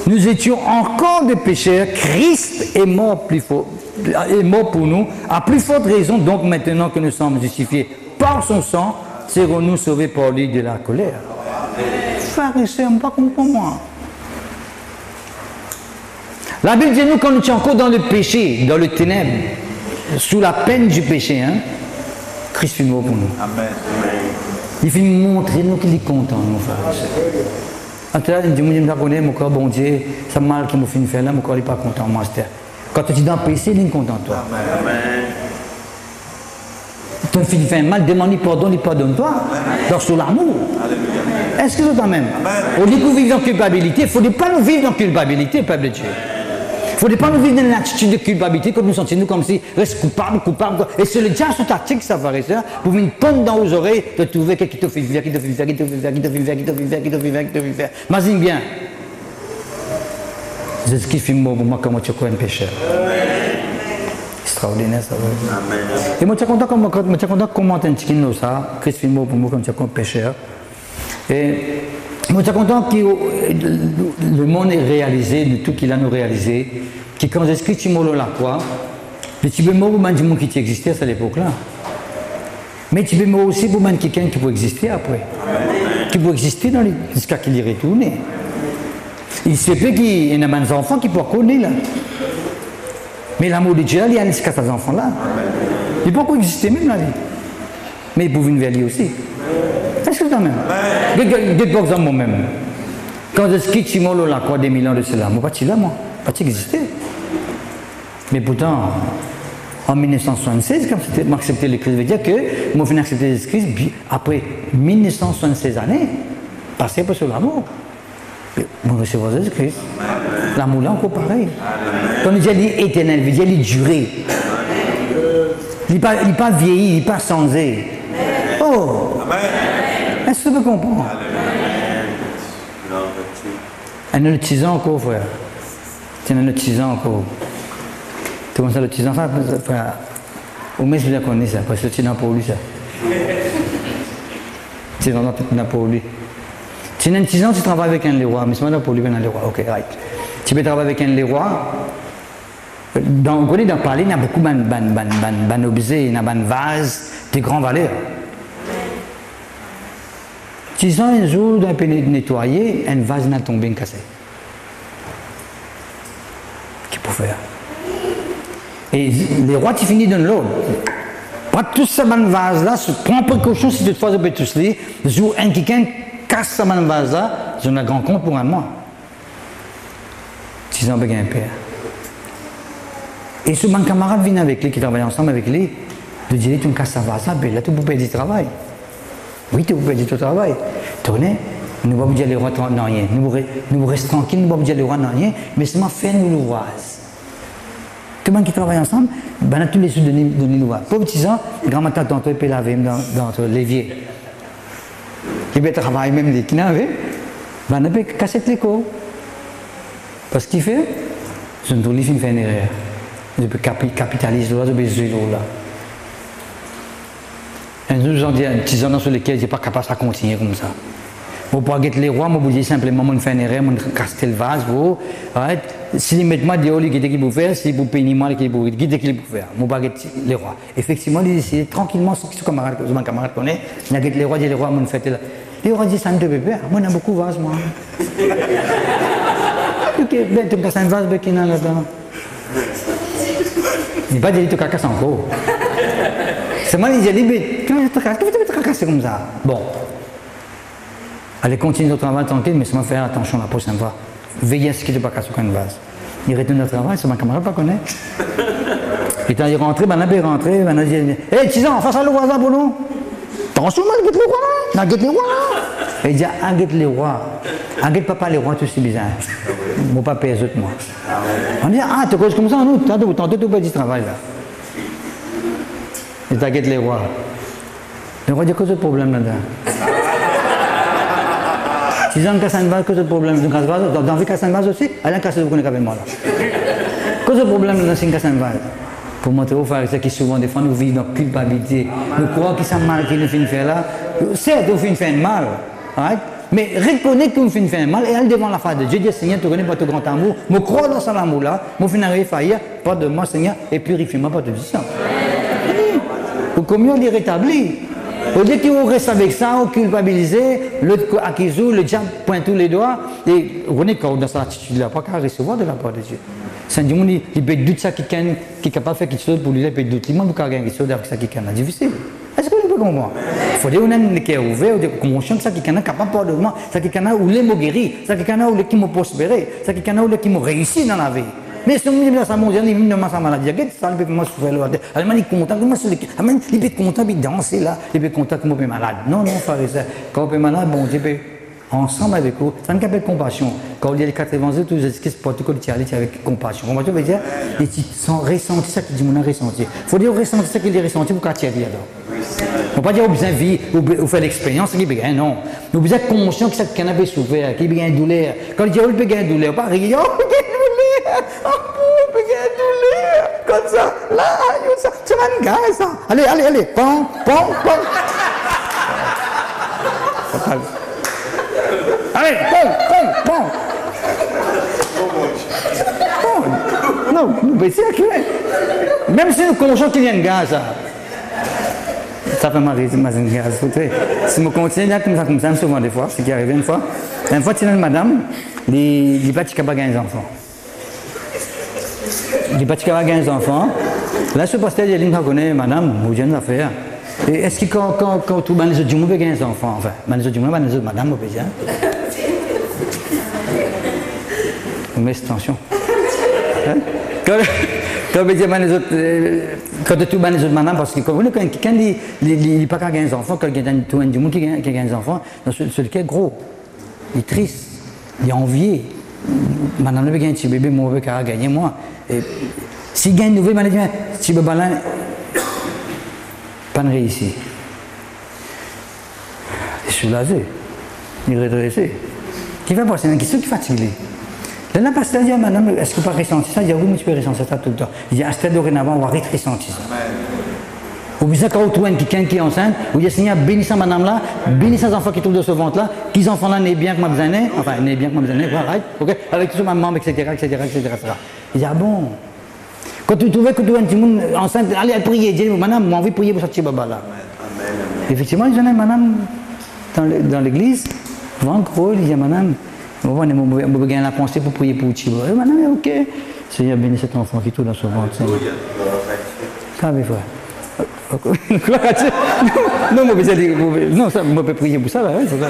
Speaker 2: nous étions encore des pécheurs, Christ est mort pour nous, à plus forte raison, donc maintenant que nous sommes justifiés par son sang, serons-nous sauvés par lui de la colère. Frère et sœur, pas comprendre moi. La Bible dit nous quand nous sommes encore dans le péché, dans le ténèbre, sous la peine du péché, hein, Christ est mort pour nous. Amen. Il fait montrer nous qu'il est content, mon frère. En tout cas, il dit, je me connais, mon corps, bon Dieu, ça mal qu'il m'a fait faire là, mon corps n'est pas content, master. Quand tu es dans le péché, il est content de toi. Amen. Ton fils fait mal, demande pardon, il pardonne-toi. Donc, sur l'amour. Est-ce que c'est quand même? On dit que vous vivez dans la culpabilité, il ne faut pas nous vivre dans la culpabilité, peuple de Dieu. Il ne faut pas nous vivre dans une attitude de culpabilité, comme nous sentons comme si reste coupable. Et c'est le diable, cette tactique, ça va rester, pour venir pondre dans vos oreilles, de trouver quelqu'un qui te fait faire, qui te fait faire, qui te fait faire, qui te fait faire, qui te fait faire, qui te fait faire, qui te fait faire. Imagine bien. C'est ce qui fait mot pour moi, comme tu es un pécheur. Extraordinaire, ça va. Et moi, je suis content comment tu as dit ça, Christ fait mot pour moi, comme tu es un pécheur. Et moi, je suis content que le monde est réalisé, de tout qu'il a nous réalisé, que quand Jésus tu m'as la croix, mais tu peux mourir pour du monde qui existait à cette époque-là. Mais tu peux mourir aussi pour quelqu'un qui peut exister après. Qui peut exister jusqu'à qu'il y retourne. Il se peut qu'il y a des enfants qui peuvent connaître là. Mais l'amour de Dieu, il y a jusqu'à ces enfants-là. Ils peuvent exister même là. Mais ils peuvent venir vers lui aussi. Est-ce que c'est quand même? Dites par exemple moi-même. Quand je quitte Chimolo la croix des 1000 ans de cela, moi, pas là, moi. Pas existé. Mais pourtant, en 1976, quand j'ai accepté le Christ, ça veut dire que moi, j'ai accepté le Christ après 1976 années, passé pour sur l'amour. Moi, je recevais Jésus-Christ. L'amour là, encore pareil. Quand il dit éternel, il dit duré. Il n'est pas vieilli, il n'est pas changé. Oh! Est-ce que tu peux comprendre? Elle a le 6 ans encore, frère. Tu as le 6 ans encore. Tu commences à le 6 ans, frère. Au moins, je connais ça, parce que tu es pour lui, ça. Tu es pour lui. Tu as 6 ans, tu travailles avec un roi, mais c'est pas pour lui, un roi. Ok, right. Tu peux travailler avec un roi. On connaît dans le palais, il y a beaucoup d'objets, il y a des vases de grande valeur. 6 ans, un jour, d'un peu nettoyer, un vase n'a tombé, cassé. Qu'est-ce qu'il peut faire? Et les rois, tu finis dans l'ordre. Pas tout ce vase-là, prends précaution si toutefois tu peux tous lire. Le jour où quelqu'un casse ce vase-là, c'est un grand compte pour un mois. 6 ans avec un père. Et ce mon camarade vient avec lui, qui travaille ensemble avec lui, de dire tu casses ce vase-là, ben là tu peux perdre du travail. Oui, tu peux perdre ton travail. Tournez, nous ne pouvons pas dire les rois non rien. Nous restons tranquilles, nous ne pouvons pas dire les rois non rien, mais seulement faire-nous l'ouvrage. Tout le monde qui travaille ensemble, ben, tous les sous de l'ouvrage. Pour petits ans, grand-matin tantôt, il peut laver dans l'évier. Il peut travailler même des kinavés, ben, il peut casser les cours. Parce qu'il fait, je ne trouve pas une erreur. Je peux capitaliser là, je peux jouer là. Un jour, j'en dis un petit ans sur lesquels je n'ai pas capable de continuer comme ça. Pour pas guetter les rois, moi, je dis simplement, je fais une erreur, je casse le vase, si je mets moi dehors, qu'est-ce qu'il peut faire, si vous payez moi, qu'est-ce qu'il peut faire. Je ne pas guetter les rois. Effectivement, il dit tranquillement, ce que mon camarade connaît, il a guetté les rois, il dit les rois, je fais là. Les rois disent, ça ne te peut pas, moi, j'ai beaucoup de vases, moi. Ok, ben, tu me casses un vase, ben, qui est là-dedans. Il ne va pas dire, tu casses encore. C'est moi qui dis, mais comment tu peux te casser comme ça? Bon. Allez, continue notre travail tranquille, mais seulement faire attention la prochaine fois. Veillez à ce qu'il ne te pas casser aucun vase. Il retourne au travail, c'est ma camarade pas connaît. Et quand il est rentré, ben là, il est rentré, ben là, il dit, hé, Tizan, face à le voisin pour nous. Attention, mal, guette les rois, là. Guette les rois, là. Et il dit, ah, guette les rois. Ah, guette papa les rois, tout c'est bizarre. Mon papa est autres, moi. On dit, ah, tu causes comme ça, nous, tantôt, tu peux du travail, là. Et t'inquiète les rois. on va dire que c'est le problème là-dedans. Si j'en casse un vase, que c'est le problème de casse vase, dans la vie casse un vase aussi, elle a cassé le connaît quand même là. Que c'est le problème dans une casse un vase? Pour montrer aux frères qui souvent des fois nous vivons dans la culpabilité, nous croyons que c'est mal qu'il nous fait faire là. Certes, on fait faire mal, right? Mais reconnaître qu'on fait faire mal et aller devant la face de Dieu, dire Seigneur, tu connais pas ton grand amour, je crois dans son amour là, je finis à faillir, pas de moi Seigneur, et purifie-moi pas de sang. Ou combien on est rétabli? Au lieu qu'on reste avec ça, on culpabilise, l'autre accusé, le diable pointe tous les doigts, et on est dans cette attitude-là, pas qu'à recevoir de la part de Dieu. C'est-à-dire, il peut douter ça qui est capable de faire quelque chose pour lui, il peut douter. Moi, je peux gagner quelque chose avec ça qui est difficile. Est-ce que vous pouvez comprendre? Il faut dire qu'on a un cœur ouvert, conscient que ça qui est capable de moi, ça qui est capable de me guérir, ça qui est capable de me prospérer, ça qui est capable de me réussir dans la vie. Mais si on me dit ça, mon Dieu, il me demande sa maladie, ça ne peut pas souffrir. Alors, il est content, il peut être content, il peut danser là, il peut être content que je suis malade. Non, frère, quand on est malade, bon Dieu peut ensemble avec vous, ça ne s'appelle compassion. Quand on lit les 4 évangiles, tous les excuses pour tout le monde avec compassion. Comment tu veux dire? Et tu sens ressentir ça qui dit mon ressenti. Il faut dire ressentir ça qu'il est ressenti pour qu'il y ait rien. On ne peut pas dire au besoin de vie, ou faire l'expérience, qui est non. Nous besoin être conscient que ça qui a souffert, qui a une douleur. Quand il dit oh, il peut gagner une douleur, pas rire, oh, il peut gagner une douleur, oh, il peut gagner une douleur, comme ça, là, ça, tu vas me gagner ça. Allez, pom. Allez, bon. Non, mais c'est clair. Même si nous conscients qu'il y a un gaz, ça fait mal, c'est un gaz. Si je continue là comme ça, souvent des fois, ce qui arrive une fois, tu as une madame, il n'est pas capable de gagner des enfants. Il n'est pas capable de gagner des enfants. Là, ce pasteur, il connaît madame, vous avez une affaire. Et est-ce que quand tu les autres, on peut gagner des enfants? Enfin, les autres, madame, on peut dire. Mais attention. Quand tu as les autres madame, parce que quand il n'est pas qu'à gagner des enfants, quand il y a du monde qui gagne des enfants, celui qui est gros, il est triste, il est envié. Madame ne veut gagner un petit bébé, moi je veux gagner moi. S'il gagne une nouvelle maladie, petit bébé là, pas de réussir. Il est soulagé, il est redressé. Qui va passer une question qui fatigue. Là, la pasteur dit, madame, est-ce que vous ne ressentez ça? Il dit, oui, mais tu peux ressentir ça tout le temps. Il dit, à ce stade dorénavant, on va ressentir ça. Ou bien quand on trouve quelqu'un qui est enceinte, vous dites, Seigneur, bénissez madame là, bénissez les enfants qui trouvent de ce ventre là, qu'ils enfants là n'aient bien que ma besoin, enfin, n'aient bien que ma besoin, voilà, ok, avec tout ce maman, etc. Il dit, ah bon? Quand tu trouvais que tu as un petit monde enceinte, allez prier, dis, madame, j'ai envie de prier pour ce petit baba là. Effectivement, il y a une madame dans l'église, devant le gros, il dit, madame, on va gagner la pensée pour prier pour le petit baba. Madame, ok, Seigneur, bénis cet enfant qui trouve dans ce ventre. Ça va, frère. Non, non, ça, je peux prier pour ça, là, c'est ça.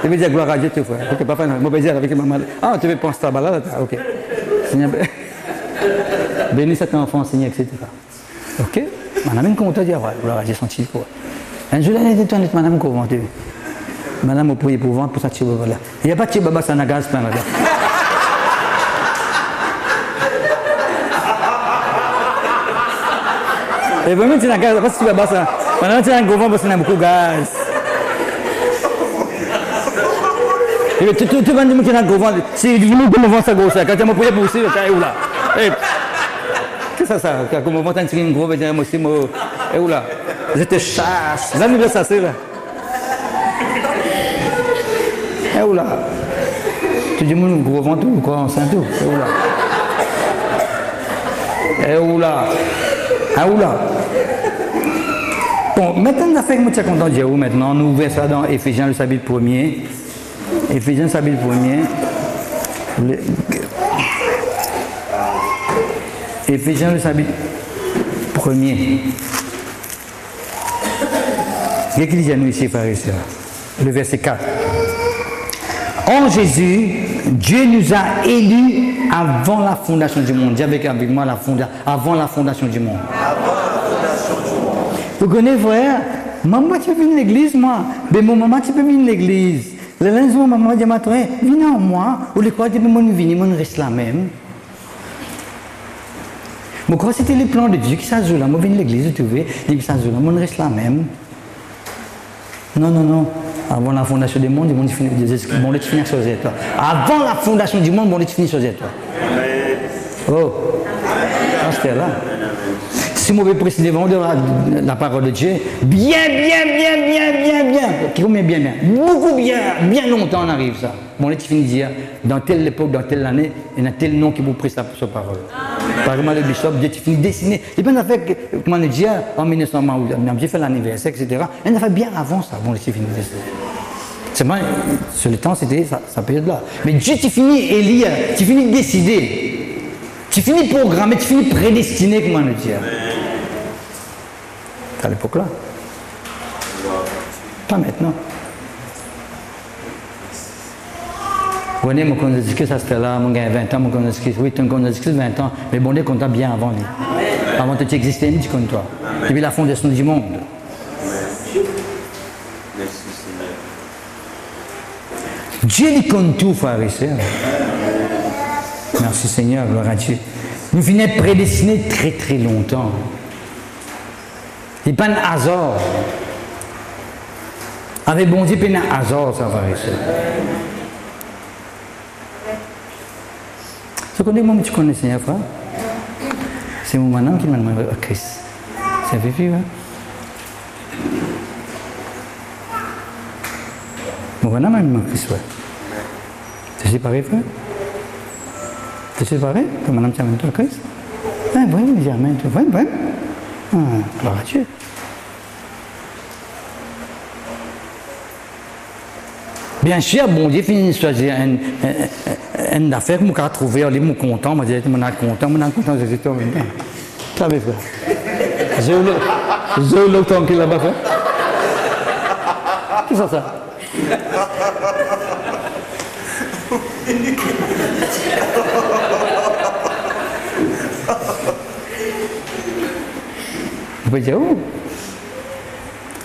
Speaker 2: Je vais dire gloire à Dieu, tu vois. Ok, pas faire, je vais dire avec maman. Ah, tu veux penser à ça, là, ok. Seigneur, bénis cet enfant, Seigneur, etc. Ok, madame, une compte à dire, gloire à Dieu, senti quoi. Un jour, elle était honnête, madame, comment tu veux. Madame, vous priez pour vendre pour ça, tu vois, là. Il n'y a pas de baba, ça n'a gaz plein, là. Et vraiment, tu n'as gaz, parce que tu vas bas ça. Maintenant, tu as un gros vent parce qu'il y a beaucoup de gaz. Et puis, tu vas me dire qu'il y a un gros vent. Si tu veux que le vent ça grosse, quand tu m'as posé pour aussi, tu es où là? Qu'est-ce que c'est ça? Quand mon vent a un gros, je vais moi aussi, et où là? Je te chasse. Là, nous ça, c'est là. Et où là? Tu dis, mon gros vent, tout, quoi, enceinte, tout. Et où là? Et où là? Ah oula. Bon, maintenant, on a fait que je suis content de Dieu. Maintenant, nous ouvrons ça dans Éphésiens, le chapitre 1er. Éphésiens, le chapitre 1er. Éphésiens, le chapitre 1er. Qu'est-ce qu'il dit à nous ici, frères et sœurs? Le verset 4. En Jésus, Dieu nous a élus avant la fondation du monde. Dis avec moi avant la fondation du monde. Vous connaissez, frère? Maman, tu peux venir à l'église, moi. Mais mon maman, tu peux venir à l'église. Le lundi, maman dit, viens en moi. Ou les quoi, tu peux venir, on reste là même. Je crois que c'était le plan de Dieu qui s'ajoute là. Moi, je viens à l'église, tu vois. Il s'ajoute là, on reste là même. Non, non, non. Avant la fondation du monde, il finit sur toi. Avant la fondation du monde, il finit sur toi. Oh, c'était là. Si je veux préciser la parole de Dieu, bien, combien bien, beaucoup bien longtemps on arrive ça. Bon, là, tu finis de dire, dans telle époque, dans telle année, il y a tel nom qui vous prête sa parole. Par exemple, le bishop, Dieu, tu finis de dessiner. Et puis, on a fait, comment on dit, en 1900, j'ai fait l'anniversaire, etc. On a fait bien avant ça, bon, là, tu finis de dessiner. C'est moi, sur le temps, c'était sa période-là. Mais Dieu, tu finis élire, tu finis de décider. Tu finis programmer, tu finis prédestiné, comment on dit. À l'époque-là. Pas maintenant. Vous voyez, mon connaisseur que ça c'était là, mon gars 20 ans, mon connaisseur, oui, tu connais 20 ans, mais bon, on compte bien avant lui. Avant que tu existais, tu connais toi. Et puis la fondation du monde. Dieu lui compte tout, frère et sœurs. Merci Seigneur, gloire à Dieu. Nous finissons prédestinés très très longtemps. Il n'y a pas de hasard. Avec bon Dieu, il n'y a pas de hasard, ça va rester. Ce qu'on dit, moi, tu connais Seigneur, frère. C'est mon maintenant qui m'a demandé à Christ. Ça fait vivre, hein? Mon maintenant m'a demandé à Christ, ouais. Tu séparé, frère? Tu séparé? Que madame t'a demandé à Christ? Ah, oui, j'ai amené, oui, oui. Ah, gloire à Dieu. Bien sûr, bon Dieu finit de choisir une affaire que je vais trouver, je suis content, je suis content, je suis content. Ça va faire. J'ai le temps qu'il a pas fait. Qu'est-ce que c'est ça? Je peux dire où?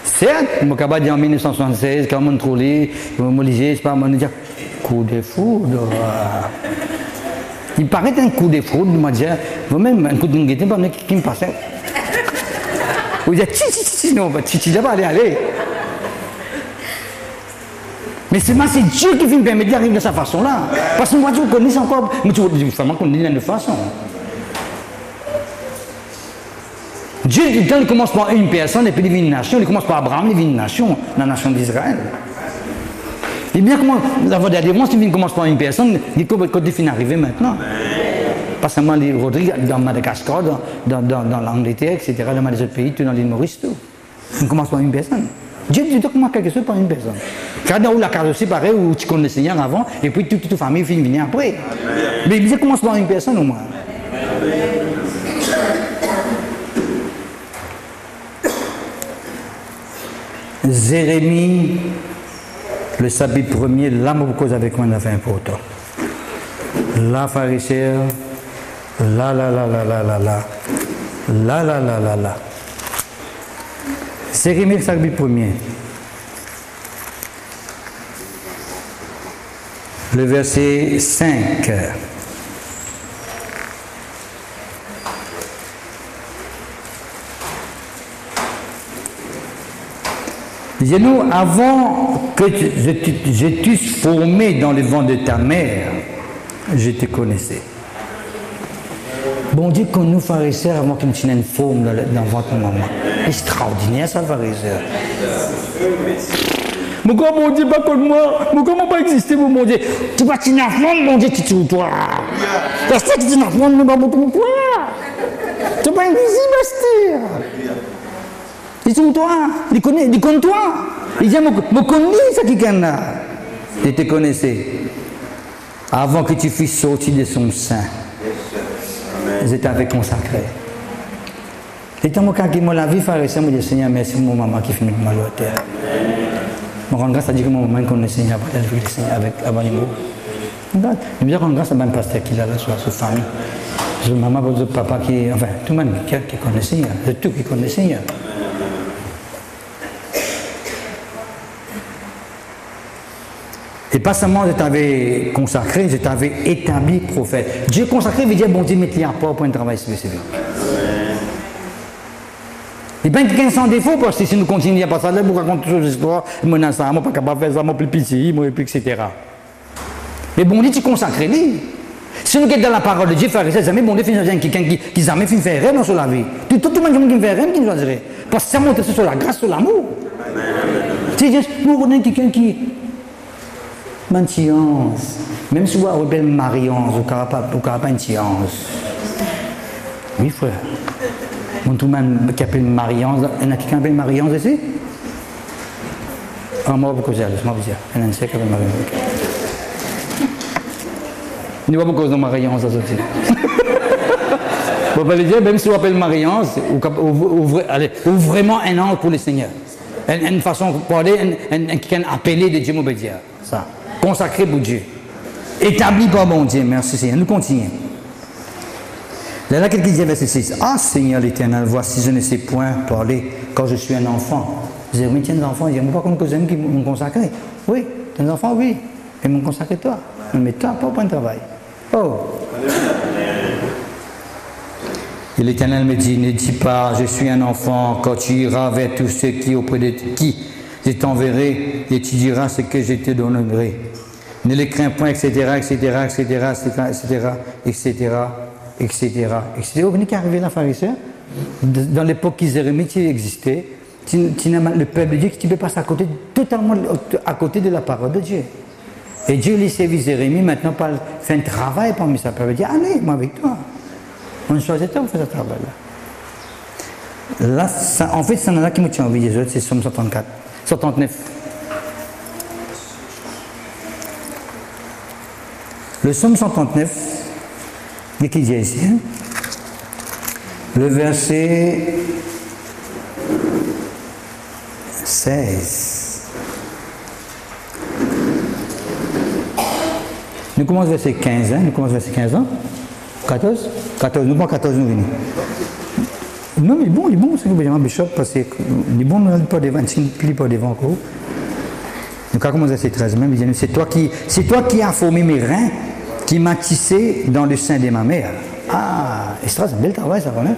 Speaker 2: Certes, je suis dit en 1976, quand on trouvait, on lisait, on dit coup de foudre. Il paraît un coup de foudre, je me dis, moi-même, un coup de guetté, qui me passait. On dit, non, tu n'as pas aller. Mais c'est Dieu qui me permet d'arriver de cette façon-là. Parce que moi, je connais encore, mais tu vois, vraiment qu'on dit de façon. Dieu, quand il commence par une personne et puis il devient une nation, il commence par Abraham, il devient une nation, la nation d'Israël. Et bien comment la voie d'adhérence, il commence par une personne, il quand il finit d'arriver maintenant. Pas seulement les Rodrigue dans Madagascar, dans l'Angleterre, etc., dans les autres pays, tout dans l'île Maurice, tout. Il commence par une personne. Dieu commence quelque chose par une personne. Quand on a la carte aussi pareil, où tu connais le Seigneur avant, et puis toute ta famille finit venir après. Mais il commence par une personne au moins. Jérémie, le chapitre 1er, là, je cause avec moi, on a fait important. Là, pharisien, là. Jérémie, le chapitre 1er. Le verset 5. Dis-nous, avant que je t'eusse formé dans le ventre de ta mère, je te connaissais. Bon Dieu, quand nous, pharisiens, avant qu'il nous tienne une forme dans le ventre de maman. Extraordinaire, ça, pharisien. Mais comment mon Dieu, pas comme moi? Mais comment pas exister, mon Dieu? Tu vas t'y affronter, mon Dieu, tu es toi. Parce que tu t'y affrontes, mais pas beaucoup toi. Tu n'es pas invisible, Esther. Ils sont toi, ils connaissent toi. Ils disent, je connais ça qui est là. Je te connaissais. Avant que tu fusses sorti de son sein, je t'avais consacré. Et tant que je la vie, je me dis, Seigneur, merci pour mon maman qui fait mal à terre. Je rends grâce à Dieu que mon maman connaît le Seigneur avec avant les mots. Je me rends grâce à mon pasteur qui a là sur sa famille. Je maman, votre papa qui, enfin, tout le monde qui connaît le Seigneur, c'est tout qui connaît le Seigneur. Et pas seulement je t'avais consacré, je t'avais établi prophète. Dieu consacré veut dire, bon Dieu, mettez à part pour un travail spécifique. Il n'y a pas quelqu'un sans défaut, parce que si nous continuons à passer là, pour raconter toutes les histoires, moi, je ne suis pas capable de faire ça, moi, plus petit, moi, etc. Mais bon, tu consacres lui. Si nous sommes dans la parole de Dieu, frère et sœur, jamais bon Dieu finit quelqu'un qui jamais fait faire rien dans la vie. Tout le monde qui fait rien, qui nous a dit. Parce que ça montre sur la grâce, sur l'amour. C'est juste, nous avons quelqu'un qui. Mantiance. Même si vous appelez Mariance, vous n'avez pas une science. Oui, frère. Mon tout le monde qui appelle Mariance, il y a quelqu'un qui appelle Mariance ici? Ah, moi, beaucoup de choses, moi, je il y en a un qui appelle Mariance. Il n'y a pas beaucoup de Mariance à sortir. Vous pouvez dire, même si vous appelez Mariance, ou vraiment un ange pour le Seigneur. Une façon de parler, quelqu'un appelé de Dieu, dire ça. Consacré pour Dieu. Établi par mon Dieu, merci Seigneur. Nous continuons. Là, quelqu'un dit verset 6. Ah Seigneur l'Éternel, voici je ne sais point parler quand je suis un enfant. Je dis, mais tiens, les enfants, ils disent, pas comme que j'aime qui m'ont consacré. Oui, tes enfants, oui. Ils m'ont consacré toi. Mais toi, pas au point de travail. Oh. Et l'Éternel me dit, ne dis pas, je suis un enfant, quand tu iras vers tous ceux qui auprès de qui je t'enverrai et tu diras ce que je te donnerai. Ne les crains point, etc., etc., etc., etc., etc., etc., etc. Vous venez qu'arriver là, frères et sœurs, dans l'époque qu'Isérémie existait, le peuple de Dieu qui peut passer totalement à côté de la parole de Dieu. Et Dieu lui servit Jérémie maintenant fait un travail parmi sa peuple. Il dit, allez, moi avec toi. On choisit toi pour faire ce travail-là. Là, en fait, c'est là qui me tient envie des autres, c'est Somme 134, 139. Le Somme 139, qu'est-ce qu'il dit ici? Hein? Le verset 16. Nous commençons verset 15, hein? Nous commençons verset 15, hein? 14? 14, nous pas 14, nous venons. Non, mais bon, il est bon, c'est que vous bishop, parce que il est bon, nous n'allons pas devant, il ne plie pas devant encore. Donc, à commencer verset 13 même, il dit, c'est toi qui as formé mes reins, qui m'as tissé dans le sein de ma mère. Ah, et ça, c'est un bel travail, ça, connaît.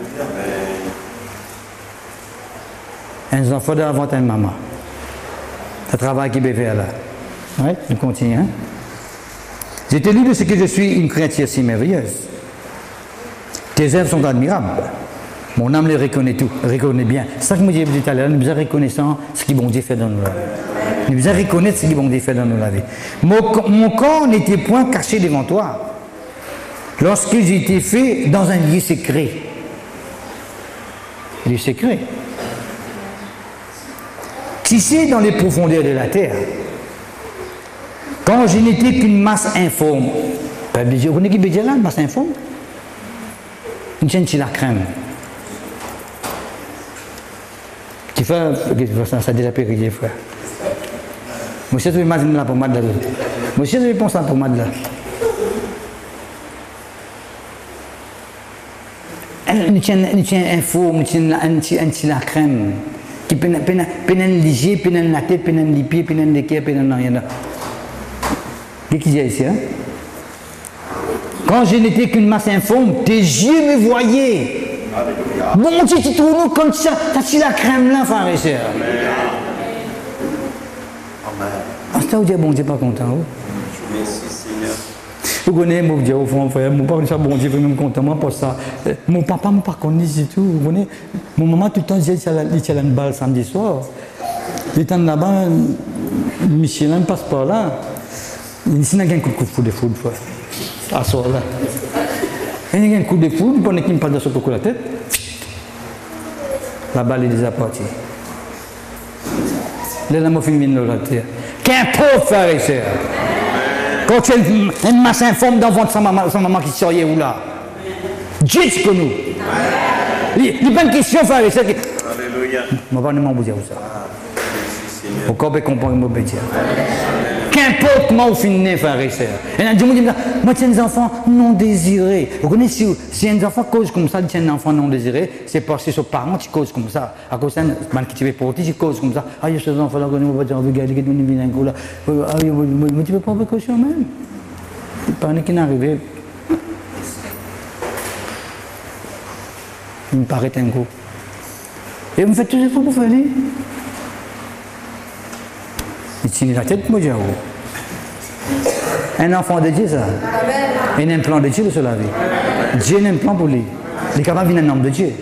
Speaker 2: Un enfant d'avant une maman. C'est un travail qui peut faire là. Oui, nous continuons. Hein? J'ai été lu de ce que je suis une créature si merveilleuse. Tes œuvres sont admirables. Mon âme les reconnaît tout, reconnaît bien. C'est ça que je me disais tout à l'heure, nous sommes reconnaissants de ce que bon Dieu fait dans nos vies. Nous devons reconnaître ce que bon Dieu fait dans nos vies. Mon corps n'était point caché devant toi lorsque j'ai été fait dans un lieu secret. Lieu secret. Tissé dans les profondeurs de la terre. Quand je n'étais qu'une masse informe. Vous connaissez qui veut dire là, une masse informe? Une chaîne sur la crème. Tu fais ça a déjà périllé, frère. Monsieur, tu imagines la pommade là. Monsieur, tu penses à la pommade là. Une chaîne informe, une chaîne sur la crème. Qui peut léger, peut la tête, peut les pieds, peut les cœurs, peut rien là. Qu'est-ce qu'il y a ici, hein? Quand je n'étais qu'une masse informe, tes yeux me voyaient. Bon Dieu, tu trouves comme ça, t'as la crème là, frère et sœur. Ah, ça veut dire bon Dieu pas content.
Speaker 3: Merci Seigneur.
Speaker 2: Vous connaissez mon Dieu au fond, frère. Mon papa, ça bon Dieu, vraiment content, moi pour ça. Mon papa, moi par contre, du tout. Vous connaissez, mon maman tout le temps disait qu'il y a une balle samedi soir. Il était là-bas, Michelin passe par là. Ici, il y a un coup de foudre, frère. À ce soir-là. Il y a un coup de foudre, pendant qu'il me passe sur la tête, la balle est déjà partie. Là, la morphine vient de la terre. Qu'importe, frère et sœur. Quand tu as une masse informe d'enfant de sa maman qui sort où là. Dieu te connaît. Il n'y a pas de question, frère et sœur. Alléluia. Je ne vais pas vous dire ça. Pourquoi vous comprenez mon métier? Qu'importe comment vous finissez, frère et sœur. Et là, Dieu me dit, moi, tiens des enfants non désirés. Vous connaissez, si un enfant cause comme ça, tiens un enfant non désiré, c'est parce que ses parents qui causent comme ça. À cause d'un man qui te fait porter, qui cause comme ça. Ah, il y a ces enfants-là, on va dire, regarde, il y a une vilaine là. Ah, mais tu ne peux pas précaution même. Il paraît qu'il n'est arrivé. Il me paraît un coup. Et vous me faites tout ce pour faire. Il tient la tête, moi, un enfant de Dieu, ça. Il a un plan de Dieu sur la vie. Dieu a un plan pour lui. Il est capable de devenir un homme de Dieu.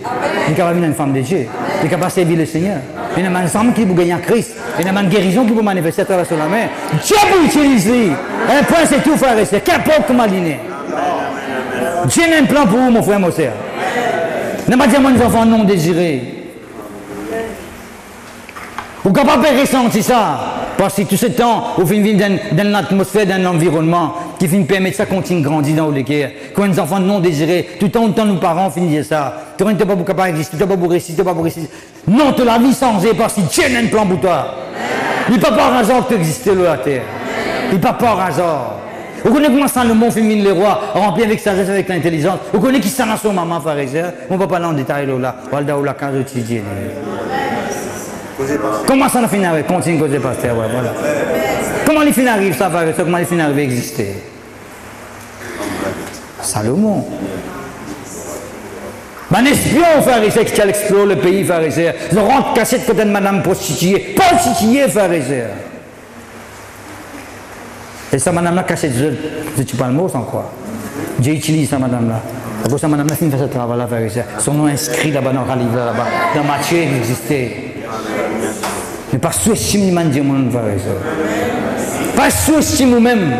Speaker 2: Il est capable de devenir une femme de Dieu. Il est capable de servir le Seigneur. Il y a une femme qui peut gagner en Christ. Il y a une guérison qui peut manifester à travers la main. Dieu peut utiliser. Un point, c'est tout, frère et sœur. Qu'importe comment il est. Dieu a un plan pour vous, mon frère, mon sœur. Ne pas dire à mes enfants non désirés. Vous ne pouvez pas ressentir ça. Parce que tout ce temps, vous vivez dans une atmosphère, dans un environnement qui finit permettre ça continue de grandir dans le cœur. Quand les enfants non désirés, tout le temps, nos parents finissent ça. Tu n'es pas capable d'exister, tu n'es pas pour résister, tu n'es pas pour résister. Non, tu la vie sans parce que Dieu a un plan pour toi. Il n'est pas par hasard que tu existes là à terre. Il n'est pas par hasard. Vous connaissez comment ça le monde féminin, les rois, rempli avec sagesse, avec l'intelligence. Vous connaissez qui ça dans son maman, frère et sœur. On ne va pas aller en détail là. On va quand je dis. Comment ça finit avec continue causer pasteur, ouais, voilà. Comment les fins arrivent ça, frère et sœur, comment les fins arrivent à exister? Salomon. Un espion, frère et sœur, qui a exploré le pays, frère et sœur. Ils ont rentré cassé de côté de madame prostituée. Prostituée, frère et sœur. Et ça, madame-là, cassé de tu pas le mot sans quoi. Dieu utilise ça, madame-là. Après ça, madame-là, finit de faire ce travail-là, frère et sœur. Son nom inscrit là-bas dans le livre, là-bas. Dans Matthieu, il existait. Mais pas sous-estimer les Dieu, mon frère et sœur. Pas sous-estimer vous-même.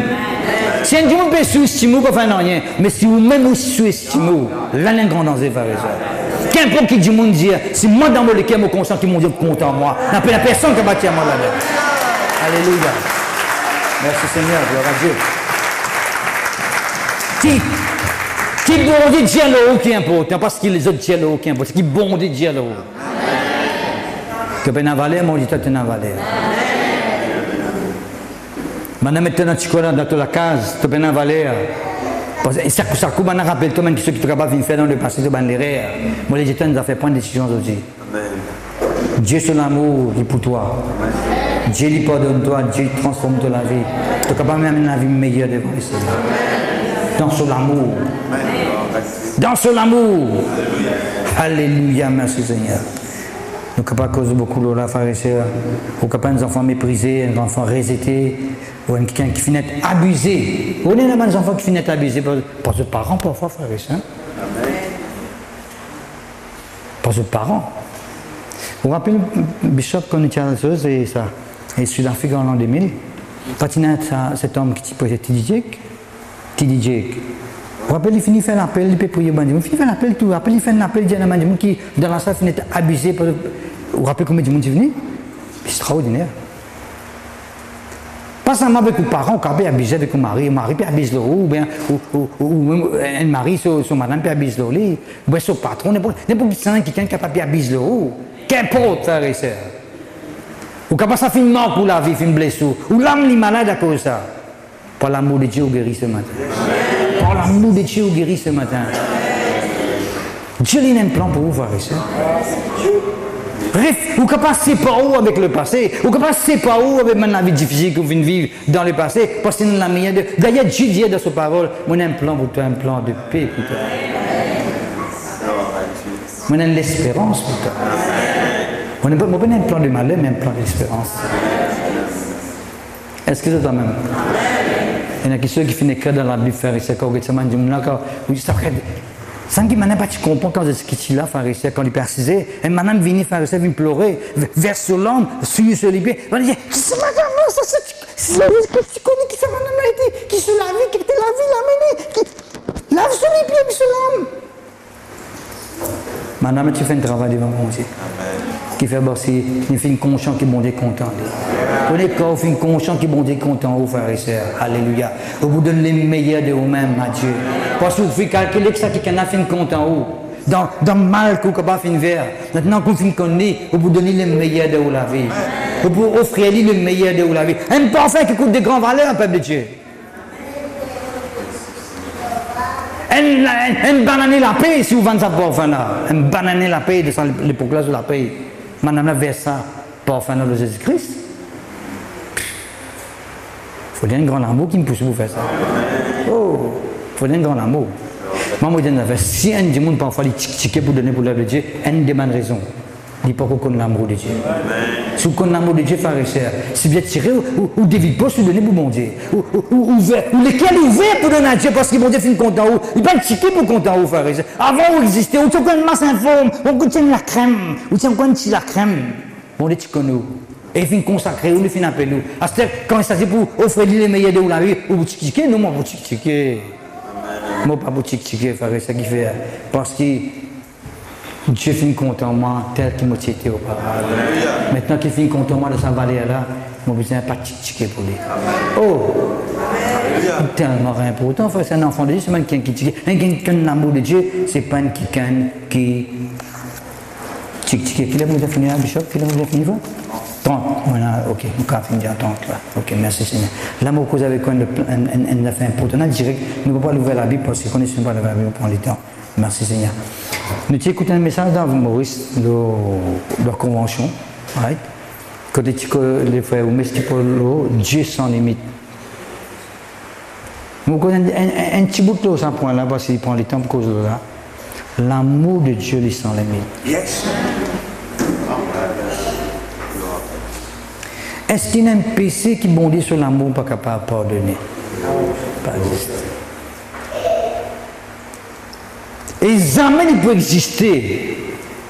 Speaker 2: Si un Dieu peut sous-estimer, pas faire rien. Mais si vous-même vous sous-estimez, là, il y a un grand danger, frère et sœur. Qu'importe qui dit mon Dieu, si moi dans mon cœur, mon conscient qui mon Dieu content en moi, n'a pas la personne qui va bâtir moi là-dedans. Alléluia. Merci Seigneur, gloire à Dieu. Qui bon Dieu là-haut qui est important, parce que les autres Dieu là-haut qui est important, qui bon Dieu là-haut. Que ben avalé, mon Dieu, tu es avalé. Maintenant, maintenant, tu connais dans la case, tu es avalé. Et ça coupe, on rappelle toi même ceux qui ne sont pas venus faire dans le passé, tu es l'air. Moi, les États nous ont fait prendre des décisions aujourd'hui. Dieu, son amour, il est pour toi. Dieu lui pardonne-toi, Dieu transforme ta vie. Tu es capable de mener la vie meilleure devant le Seigneur. Dans son amour. Dans son amour. Alléluia, merci Seigneur. Nous ne sommes pas cause beaucoup de la frère et sœur. Nous sommes pas des enfants méprisés, des enfants rejetés, ou quelqu'un qui finit abusé. Vous voyez des enfants qui finissent abusés par leurs parents parfois, frère et sœur. Par leurs parents. Vous vous rappelez, Bishop, quand on était à la chose, et ça, et Sud-Afrique en l'an 2000, quand il y a cet homme qui était T.D. Jake. Vous vous rappelez, il finit de faire l'appel, il peut prier, il finit de faire l'appel, tout. Après, il fait l'appel, il dit à un monde qui, dans la salle, finit abusé. Vous vous rappelez combien de monde est venu? Extraordinaire. Pas seulement avec les parents, qui peut abuser avec le mari peut abuser le ou bien un mari, son madame peut abuser le lit, ou bien son patron, n'importe qui quelqu'un qui peut abuser le ou. Qu'importe, frère et sœur. Ou quand ça fait une mort pour la vie, fait une blessure, ou l'âme est malade à cause de ça. Par l'amour de Dieu, vous guérit ce matin. Par l'amour de Dieu, vous guérit ce matin. Dieu a un plan pour vous, frère et sœur. Bref, vous ne pouvez pas séparer avec le passé. Vous ne pouvez pas séparer avec la vie difficile que vous venez de vivre dans le passé. Parce que c'est la meilleure. D'ailleurs, Dieu dit dans sa parole, moi j'ai un plan pour toi, un plan de paix pour toi. Moi j'ai l'espérance pour toi. Moi j'ai pas un plan de malheur, mais un plan d'espérance. Est-ce que c'est toi-même? Il y en a qui ceux qui finissent que dans la Bible, frère et sœur, quand vous dites ça, sans qu'il m'en pas tu comprends quand ce qui est là, frère et sœur, quand il persisait, et madame vient, frère et sœur, vient pleurer, verse sur l'homme, sur les pieds, on dit, qui c'est madame, ça, c'est la vie que tu connais, qui c'est madame, qui se la vie, qui était la vie, l'amener, qui lave sur les pieds, puis sur l'homme. Madame, tu fais un travail devant mon Dieu. Qui fait bosser, il fait une conscience qui est bon Dieu content. Pour les corps, il fait une conscience qui est bon Dieu content, oh frères et sœurs. Alléluia. Vous donnez les meilleurs de vous-même à Dieu. Parce que vous faites calculer que ça qui a fait une content, oh. Dans le mal que vous n'avez pas fait faire. Maintenant que vous connaissez, vous donnez les meilleurs de vous la vie. Vous offrez le meilleur de vous la vie. Un parfum qui coûte de grandes valeurs, peuple de Dieu. Un banane la paix si vous vendez ça parfum-là. Un banane la paix de l'époque-là de la paix. Madame la verse ça, parfum de Jésus-Christ. Il faut dire un grand amour qui me pousse à vous faire ça. Oh, il faut dire un grand amour. Moi, je dis, si un monde parfois les tic-tiquer pour donner pour l'œuvre de Dieu, une des bonnes raisons. Il pas qu'on connaît l'amour de Dieu. Si vous connaissez l'amour de Dieu, frère et sœur, si vous êtes tiré ou des vies poches, vous donnez pour mon Dieu. Ou lesquels ouverts pour donner à Dieu parce que mon Dieu finit content. Il pas ticket pour content, frère et sœur. Avant, vous existez, vous avez une masse informe, vous tient la crème, vous tient la crème. Mon Dieu, tu connais. Et il finit consacré, ou il finit appeler nous. À ce quand il s'agit pour offrir les meilleurs de la vie, ou vous ticket, non, moi, vous ticket. Moi, pas vous ticket, frère et sœur, qui fait. Parce que Dieu finit content moi tel qu'il m'a été auparavant. Maintenant qu'il finit content moi de sa vallée là, je n'ai besoin pas de ticket pour lui. Oh! Tellement important, c'est un enfant de Dieu, c'est pas quelqu'un qui ticket. Un amour de Dieu, c'est pas quelqu'un qui ticket. Qui l'a vous fini à Bishop? Qui l'a vous fini? 30. Voilà, ok, on a fini à 30 là. Ok, merci Seigneur. L'amour que vous avez quand un affaire important, on dirait que nous ne pouvons pas ouvrir la Bible parce qu'on ne connaît pas la Bible, on prend le temps. Merci Seigneur. Nous avons écouté un message dans Maurice, de la convention, right? Quand les frères Dieu sans limite. Nous avons un petit bout de ce point-là, parce qu'il prend le temps pour cause de là. L'amour de Dieu est sans limite.
Speaker 1: Yes.
Speaker 2: Est-ce qu'il y a un péché qui bondit sur l'amour pas capable de pardonner? Pas juste. Et jamais il peut exister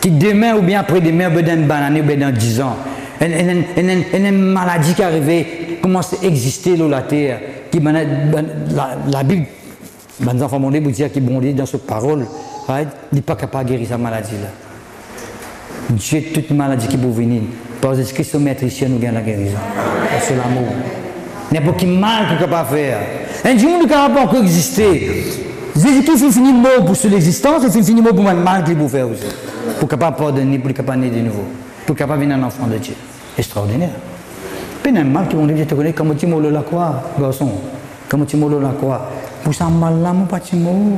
Speaker 2: qui demain ou bien après-demain, ou bien dans une banane ou bien dans 10 ans, une maladie qui arrive, commence à exister sur la terre, qui la Bible, les enfants mondés vous dire qui bondit dans cette parole, right? Il n'est pas capable de guérir sa maladie-là. Dieu, toute maladie qui peut venir, parce que Christ maître ici, nous gagnons la guérison. C'est l'amour. N'importe quel mal qu'on est capable de faire. Un jour, nous ne pouvons pas encore exister. Jésus-Christ finit mort pour l'existence et finit mort pour le mal qu'il peut faire aussi. Pour capable pardonner, pour capable naître de nouveau. Pour capable devenir un enfant de Dieu. Extraordinaire. Puis il y a un mal qui dit, je te connais comme tu m'as la croix, garçon. Comme tu m'as la croix. Pour ça, mal là, mon petit mot.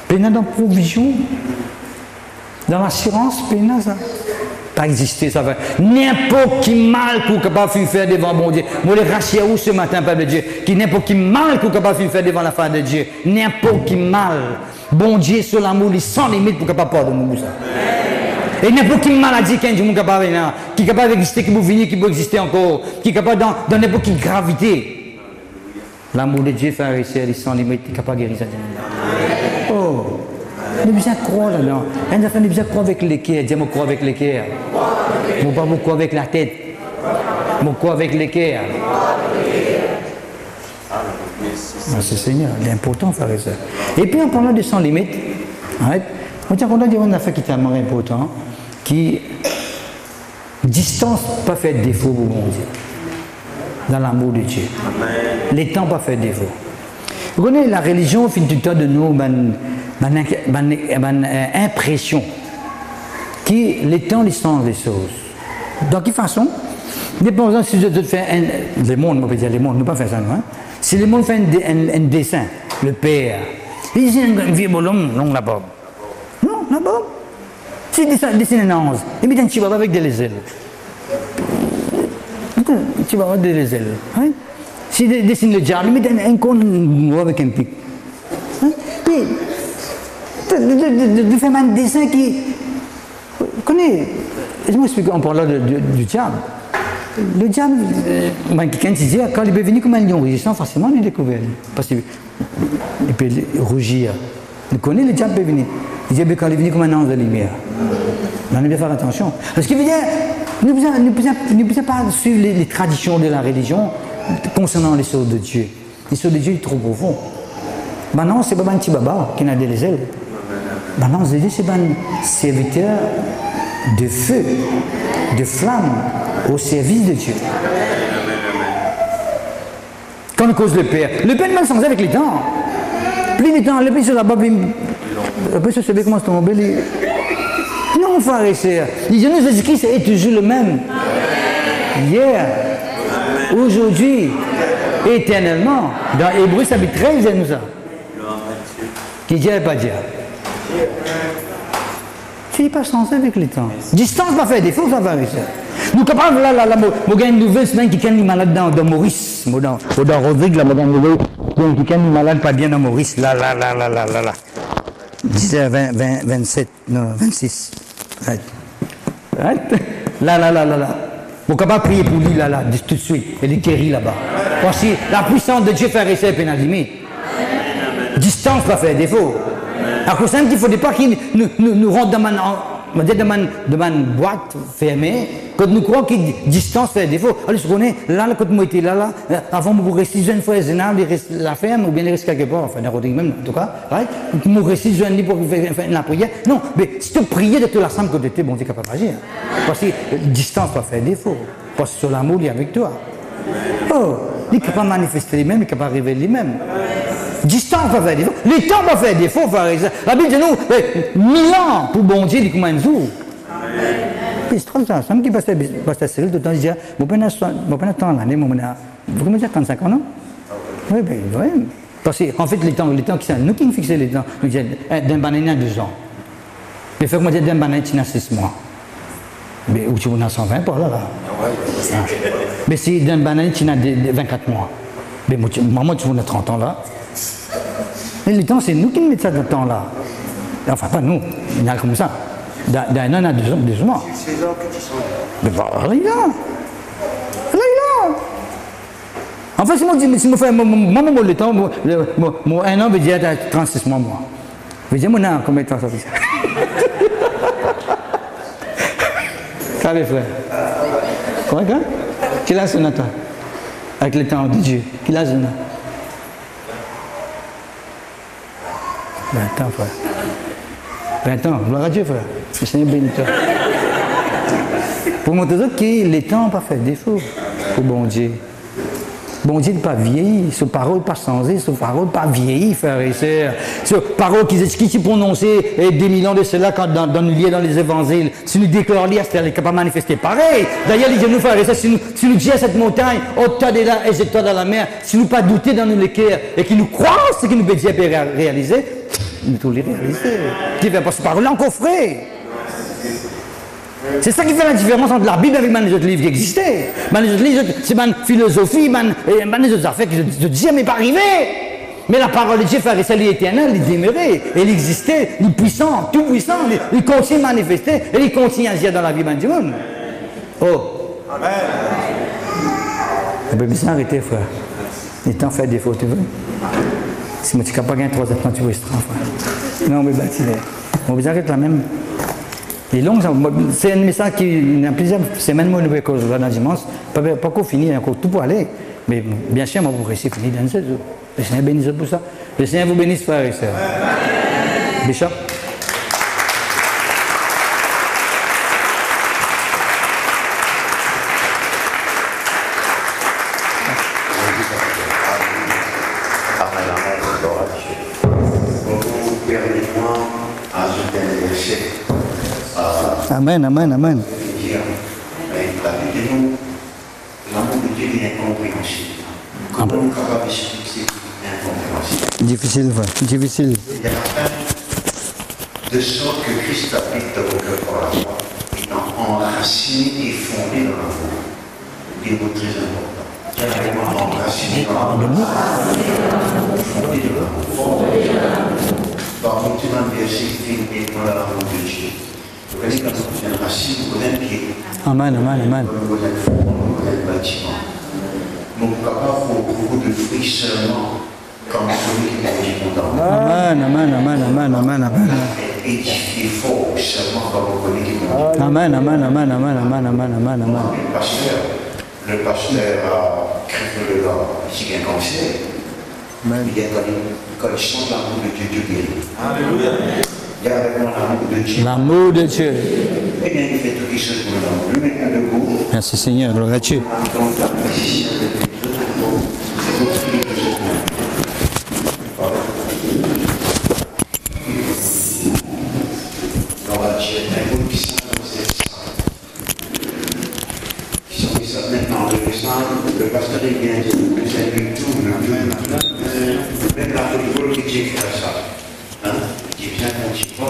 Speaker 2: Puis il y a dans la provision, dans l'assurance, puis il y a ça. Pas exister, ça fait n'importe qui mal qu'on est capable de faire devant mon Dieu. Moi, les racheter où ce matin, Père de Dieu, qui n'importe qui mal qu'on est capable de faire devant la fin de Dieu. N'importe qui mal. Bon Dieu, sur l'amour, il sans limite pour capable de pardonner ça. Et n'importe qui maladie qu'un Dieu capable qui est capable d'exister, qui peut venir, qui peut exister encore, qui est capable dans n'importe quelle gravité. L'amour de Dieu, frère et sœur, il sans limite, il est capable de guérir ça. Oh! Nous besoin de croire là-dedans. Nous avons besoin de croire avec les cœurs. Dis-moi, croire avec les cœurs. Nous ne pas croire avec la tête. Nous croire avec les cœurs. Merci Seigneur. C'est important, frère et sœur. Et puis en parlant de sans limite, on tient compte d'une affaire qui est tellement importante, qui distance pas fait défaut pour mon Dieu. Dans l'amour de Dieu. Les temps pas fait défaut. Vous connaissez la religion, au fil du temps de nous, impression qui les temps les sens les choses. De quelle façon? Dépendant si je fais le monde, on peut dire le monde, ne pas faire ça, non? Si le monde fait un dessin, le père, il dit un vieux bonhomme, non là-bas. Non, là-bas. Si il dessine un ange, il met un petit baba avec des ailes. Un petit baba avec des ailes. S'il dessine le diable, il met un con avec un pic. De faire un dessin qui. Vous connaissez, je m'explique en parlant du diable. Le diable, quelqu'un qui dit, quand il peut venir comme un lion rugissant, forcément, il est découvert. Parce qu'il peut rougir. Vous connaissez, le diable peut venir. Il dit, quand il est venu comme un ange de lumière. On doit faire attention. Parce qu'il veut dire, nous ne pouvons pas suivre les traditions de la religion concernant les choses de Dieu. Les choses de Dieu sont trop profondes. Maintenant, ce n'est pas un petit baba qui n'a des ailes. Maintenant, c'est un serviteur de feu, de flamme, au service de Dieu. Quand on cause le Père est mal sans avec les temps. Plus les temps, le plus sur la Bible, après ça, c'est comment se tomber. Non, frère et sœur, Jésus-Christ est toujours le même. Hier, aujourd'hui, éternellement. Dans Hébreu, ça fait 13, il nous ça. Qui dit pas dire. Tu n'es pas censé avec le temps. Distance va faire défaut, ça va avec ça. Nous capables là, nous avons une nouvelle semaine qui est malade dans Maurice. Dans Rodrigue, là, madame nouvelle, qui est malade pas bien dans Maurice. Là. 10h27, non, 26. Right. Là. Vous êtes capable de prier pour lui là, tout de suite. Il est guéri là-bas. Parce que la puissance de Dieu fait rester à la limite. Distance va faire défaut. À cause de ça, il ne faudrait pas qu'il nous rentre dans ma boîte fermée, quand nous croyons que distance fait défaut. Alors, je connais, là, quand moi j'étais là, avant de rester une fois, la ferme, ou bien il reste quelque part, enfin, même, en tout cas, right? Je reste jeune pour faire la prière. Non, mais si tu priais de tout l'ensemble que tu étais, bon Dieu est capable d'agir. Parce que distance va faire défaut. Parce que sur l'amour, il est avec toi. Oh, il est capable de manifester lui-même, il est capable de révéler lui-même. Distance va faire défaut. Les temps vont faire défaut, frère. La Bible dit nous, 1000 ans pour bon Dieu, il combien de jours? C'est trop ça. Ça me dit, pasteur Cyril, tout le temps, je dis, vous prenez un temps l'année, vous commencez à 35 ans, non? Oui, bien, oui. Parce qu'en fait, les temps qui sont, nous qui nous fixons les temps, nous disons, d'un banane, il y a 2 ans. Mais fait que moi, d'un banane, il y a 6 mois. Mais où tu as 120 par là. Mais si d'un banane, il y a 24 mois. Mais moi, tu as 30 ans là. Mais le temps, c'est nous qui mettons ça dans le temps là. Enfin, pas nous, il y a comme ça. D'un an à 2 mois.
Speaker 1: C'est là que tu sens.
Speaker 2: Mais voilà, il est là. Là, il est là. Enfin, si je fais le temps, mon 1 an veut dire 36 mois, moi. Veut dire, mon an, combien de temps ça fait ça? Ça va, frère. Correct, hein? Quel âge on a, toi? Avec le temps de Dieu. Quel âge on a? 20 ans, frère. 20 ans, gloire à Dieu, frère. Le Seigneur bénit toi. Pour montrer que les temps n'ont pas fait défaut pour bon Dieu. Bon Dieu n'est pas vieilli, sa parole n'est pas changée, sa parole n'est pas vieillie, frères et sœurs. Sa parole qui s'est prononcée des millions de cela quand dans les évangiles. Si nous déclarons l'hier, elle est capable de manifester pareil. D'ailleurs, les nous, frères et sœurs, si nous disons à cette montagne, ôte-toi de là et jette-toi dans la mer, si nous pas douter dans nos cœurs et qui nous croient ce que nous peut dire réaliser, nous tous les réaliser. Qui vient pas se parler encore frais. C'est ça qui fait la différence entre la Bible et les autres livres qui existaient. Les autres livres, c'est ma philosophie, les autres affaires que je disais, mais pas arrivé. Mais la parole de Dieu, frère, c'est l'éternel, il demeurait, il existait, il est puissant, tout puissant, il continue à manifester, et il continue à agir dans la vie du monde. Oh. Amen. On peut bien s'arrêter, frère. Les temps fait défaut, tu veux. Si tu n'as pas gagné 3 ans, tu veux restreindre, frère. Non, mais bâtiment. On peut s'arrêter là même. Et donc, c'est un message qui, il y a plusieurs semaines, moi, nous avons dans dimanche, pas qu'on finit, encore tout pour aller. Mais bien sûr, moi, vous restez fini dans ce jour. Le Seigneur bénisse pour ça. Le Seigneur vous bénisse, frères et sœurs. Bishop. Amen, amen, amen. Difficile, difficile.
Speaker 1: De sorte que Christ habite dans vos cœurs par la foi, étant enraciné et fondé dans l'amour. C'est un mot très important. Carrément enraciné dans l'amour. Fondé dans l'amour. Par contre, tu m'as versé et dans l'amour de Dieu. Vous voyez, quand on fait une racine, vous connaissez pied.
Speaker 2: Amen, amen, amen.
Speaker 1: Vous connaissez le fond, vous connaissez le bâtiment. Donc, capable pour beaucoup de fruits seulement, comme celui qui est content.
Speaker 2: Amen, amen, amen, amen, amen, amen.
Speaker 1: Édifié fort seulement quand vous connaissez qui est content.
Speaker 2: Amen, amen, amen, amen, amen, amen, amen, amen.
Speaker 1: Le pasteur a crève le gars qui a un cancer. Il est quand il chante l'amour de Dieu, Dieu guérit. Alléluia. Il y a vraiment l'amour de Dieu.
Speaker 2: L'amour de Dieu.
Speaker 1: Eh bien, il fait toutes les choses pour l'amour. Lui maintenant debout.
Speaker 2: Merci Seigneur, gloire à Dieu.
Speaker 1: Le pasteur est bien dit, vous savez tout, même la politique qui fait ça, qui vient continuer à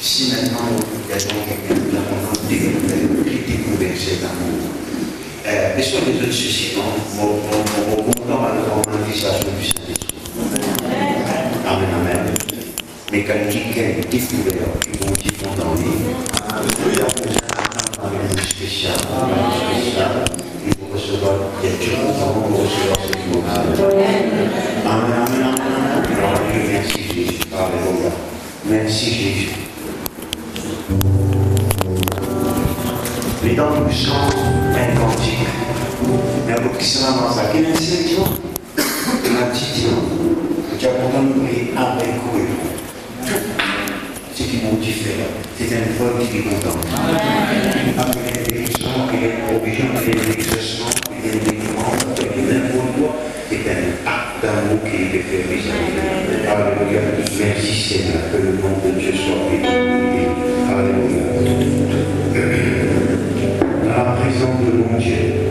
Speaker 1: si maintenant il y a quelqu'un qui a découvert cet amour, et soit les autres ceci, mon content à la manifestation du Saint-Esprit. Amen, amen. Mais quand quelqu'un est découvert, ils vont dire dans lui. Merci Jésus. Les dents nous chantent un cantique. Mais alors qui sera dans ça? Quelle insélection? La petite qui a pourtant nous prier avec vous. Tout ce qui m'ont dit faire, c'est un vol qui est content. Après l'intelligence, il y a une provision, il y a un exercement, il y a un développement, il y a un bon c'est un acte d'amour qui est fait vis-à-vis. Alléluia. Merci Seigneur, que le nom de Dieu soit béni. Alléluia. Dans la présence de mon Dieu,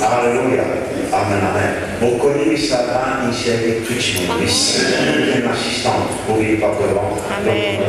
Speaker 1: Alléluia. Amen, amen. Vous connaissez ça va initier avec tout le monde. Mais si vous êtes un assistant, vous n'oubliez pas que le ventre. Amen.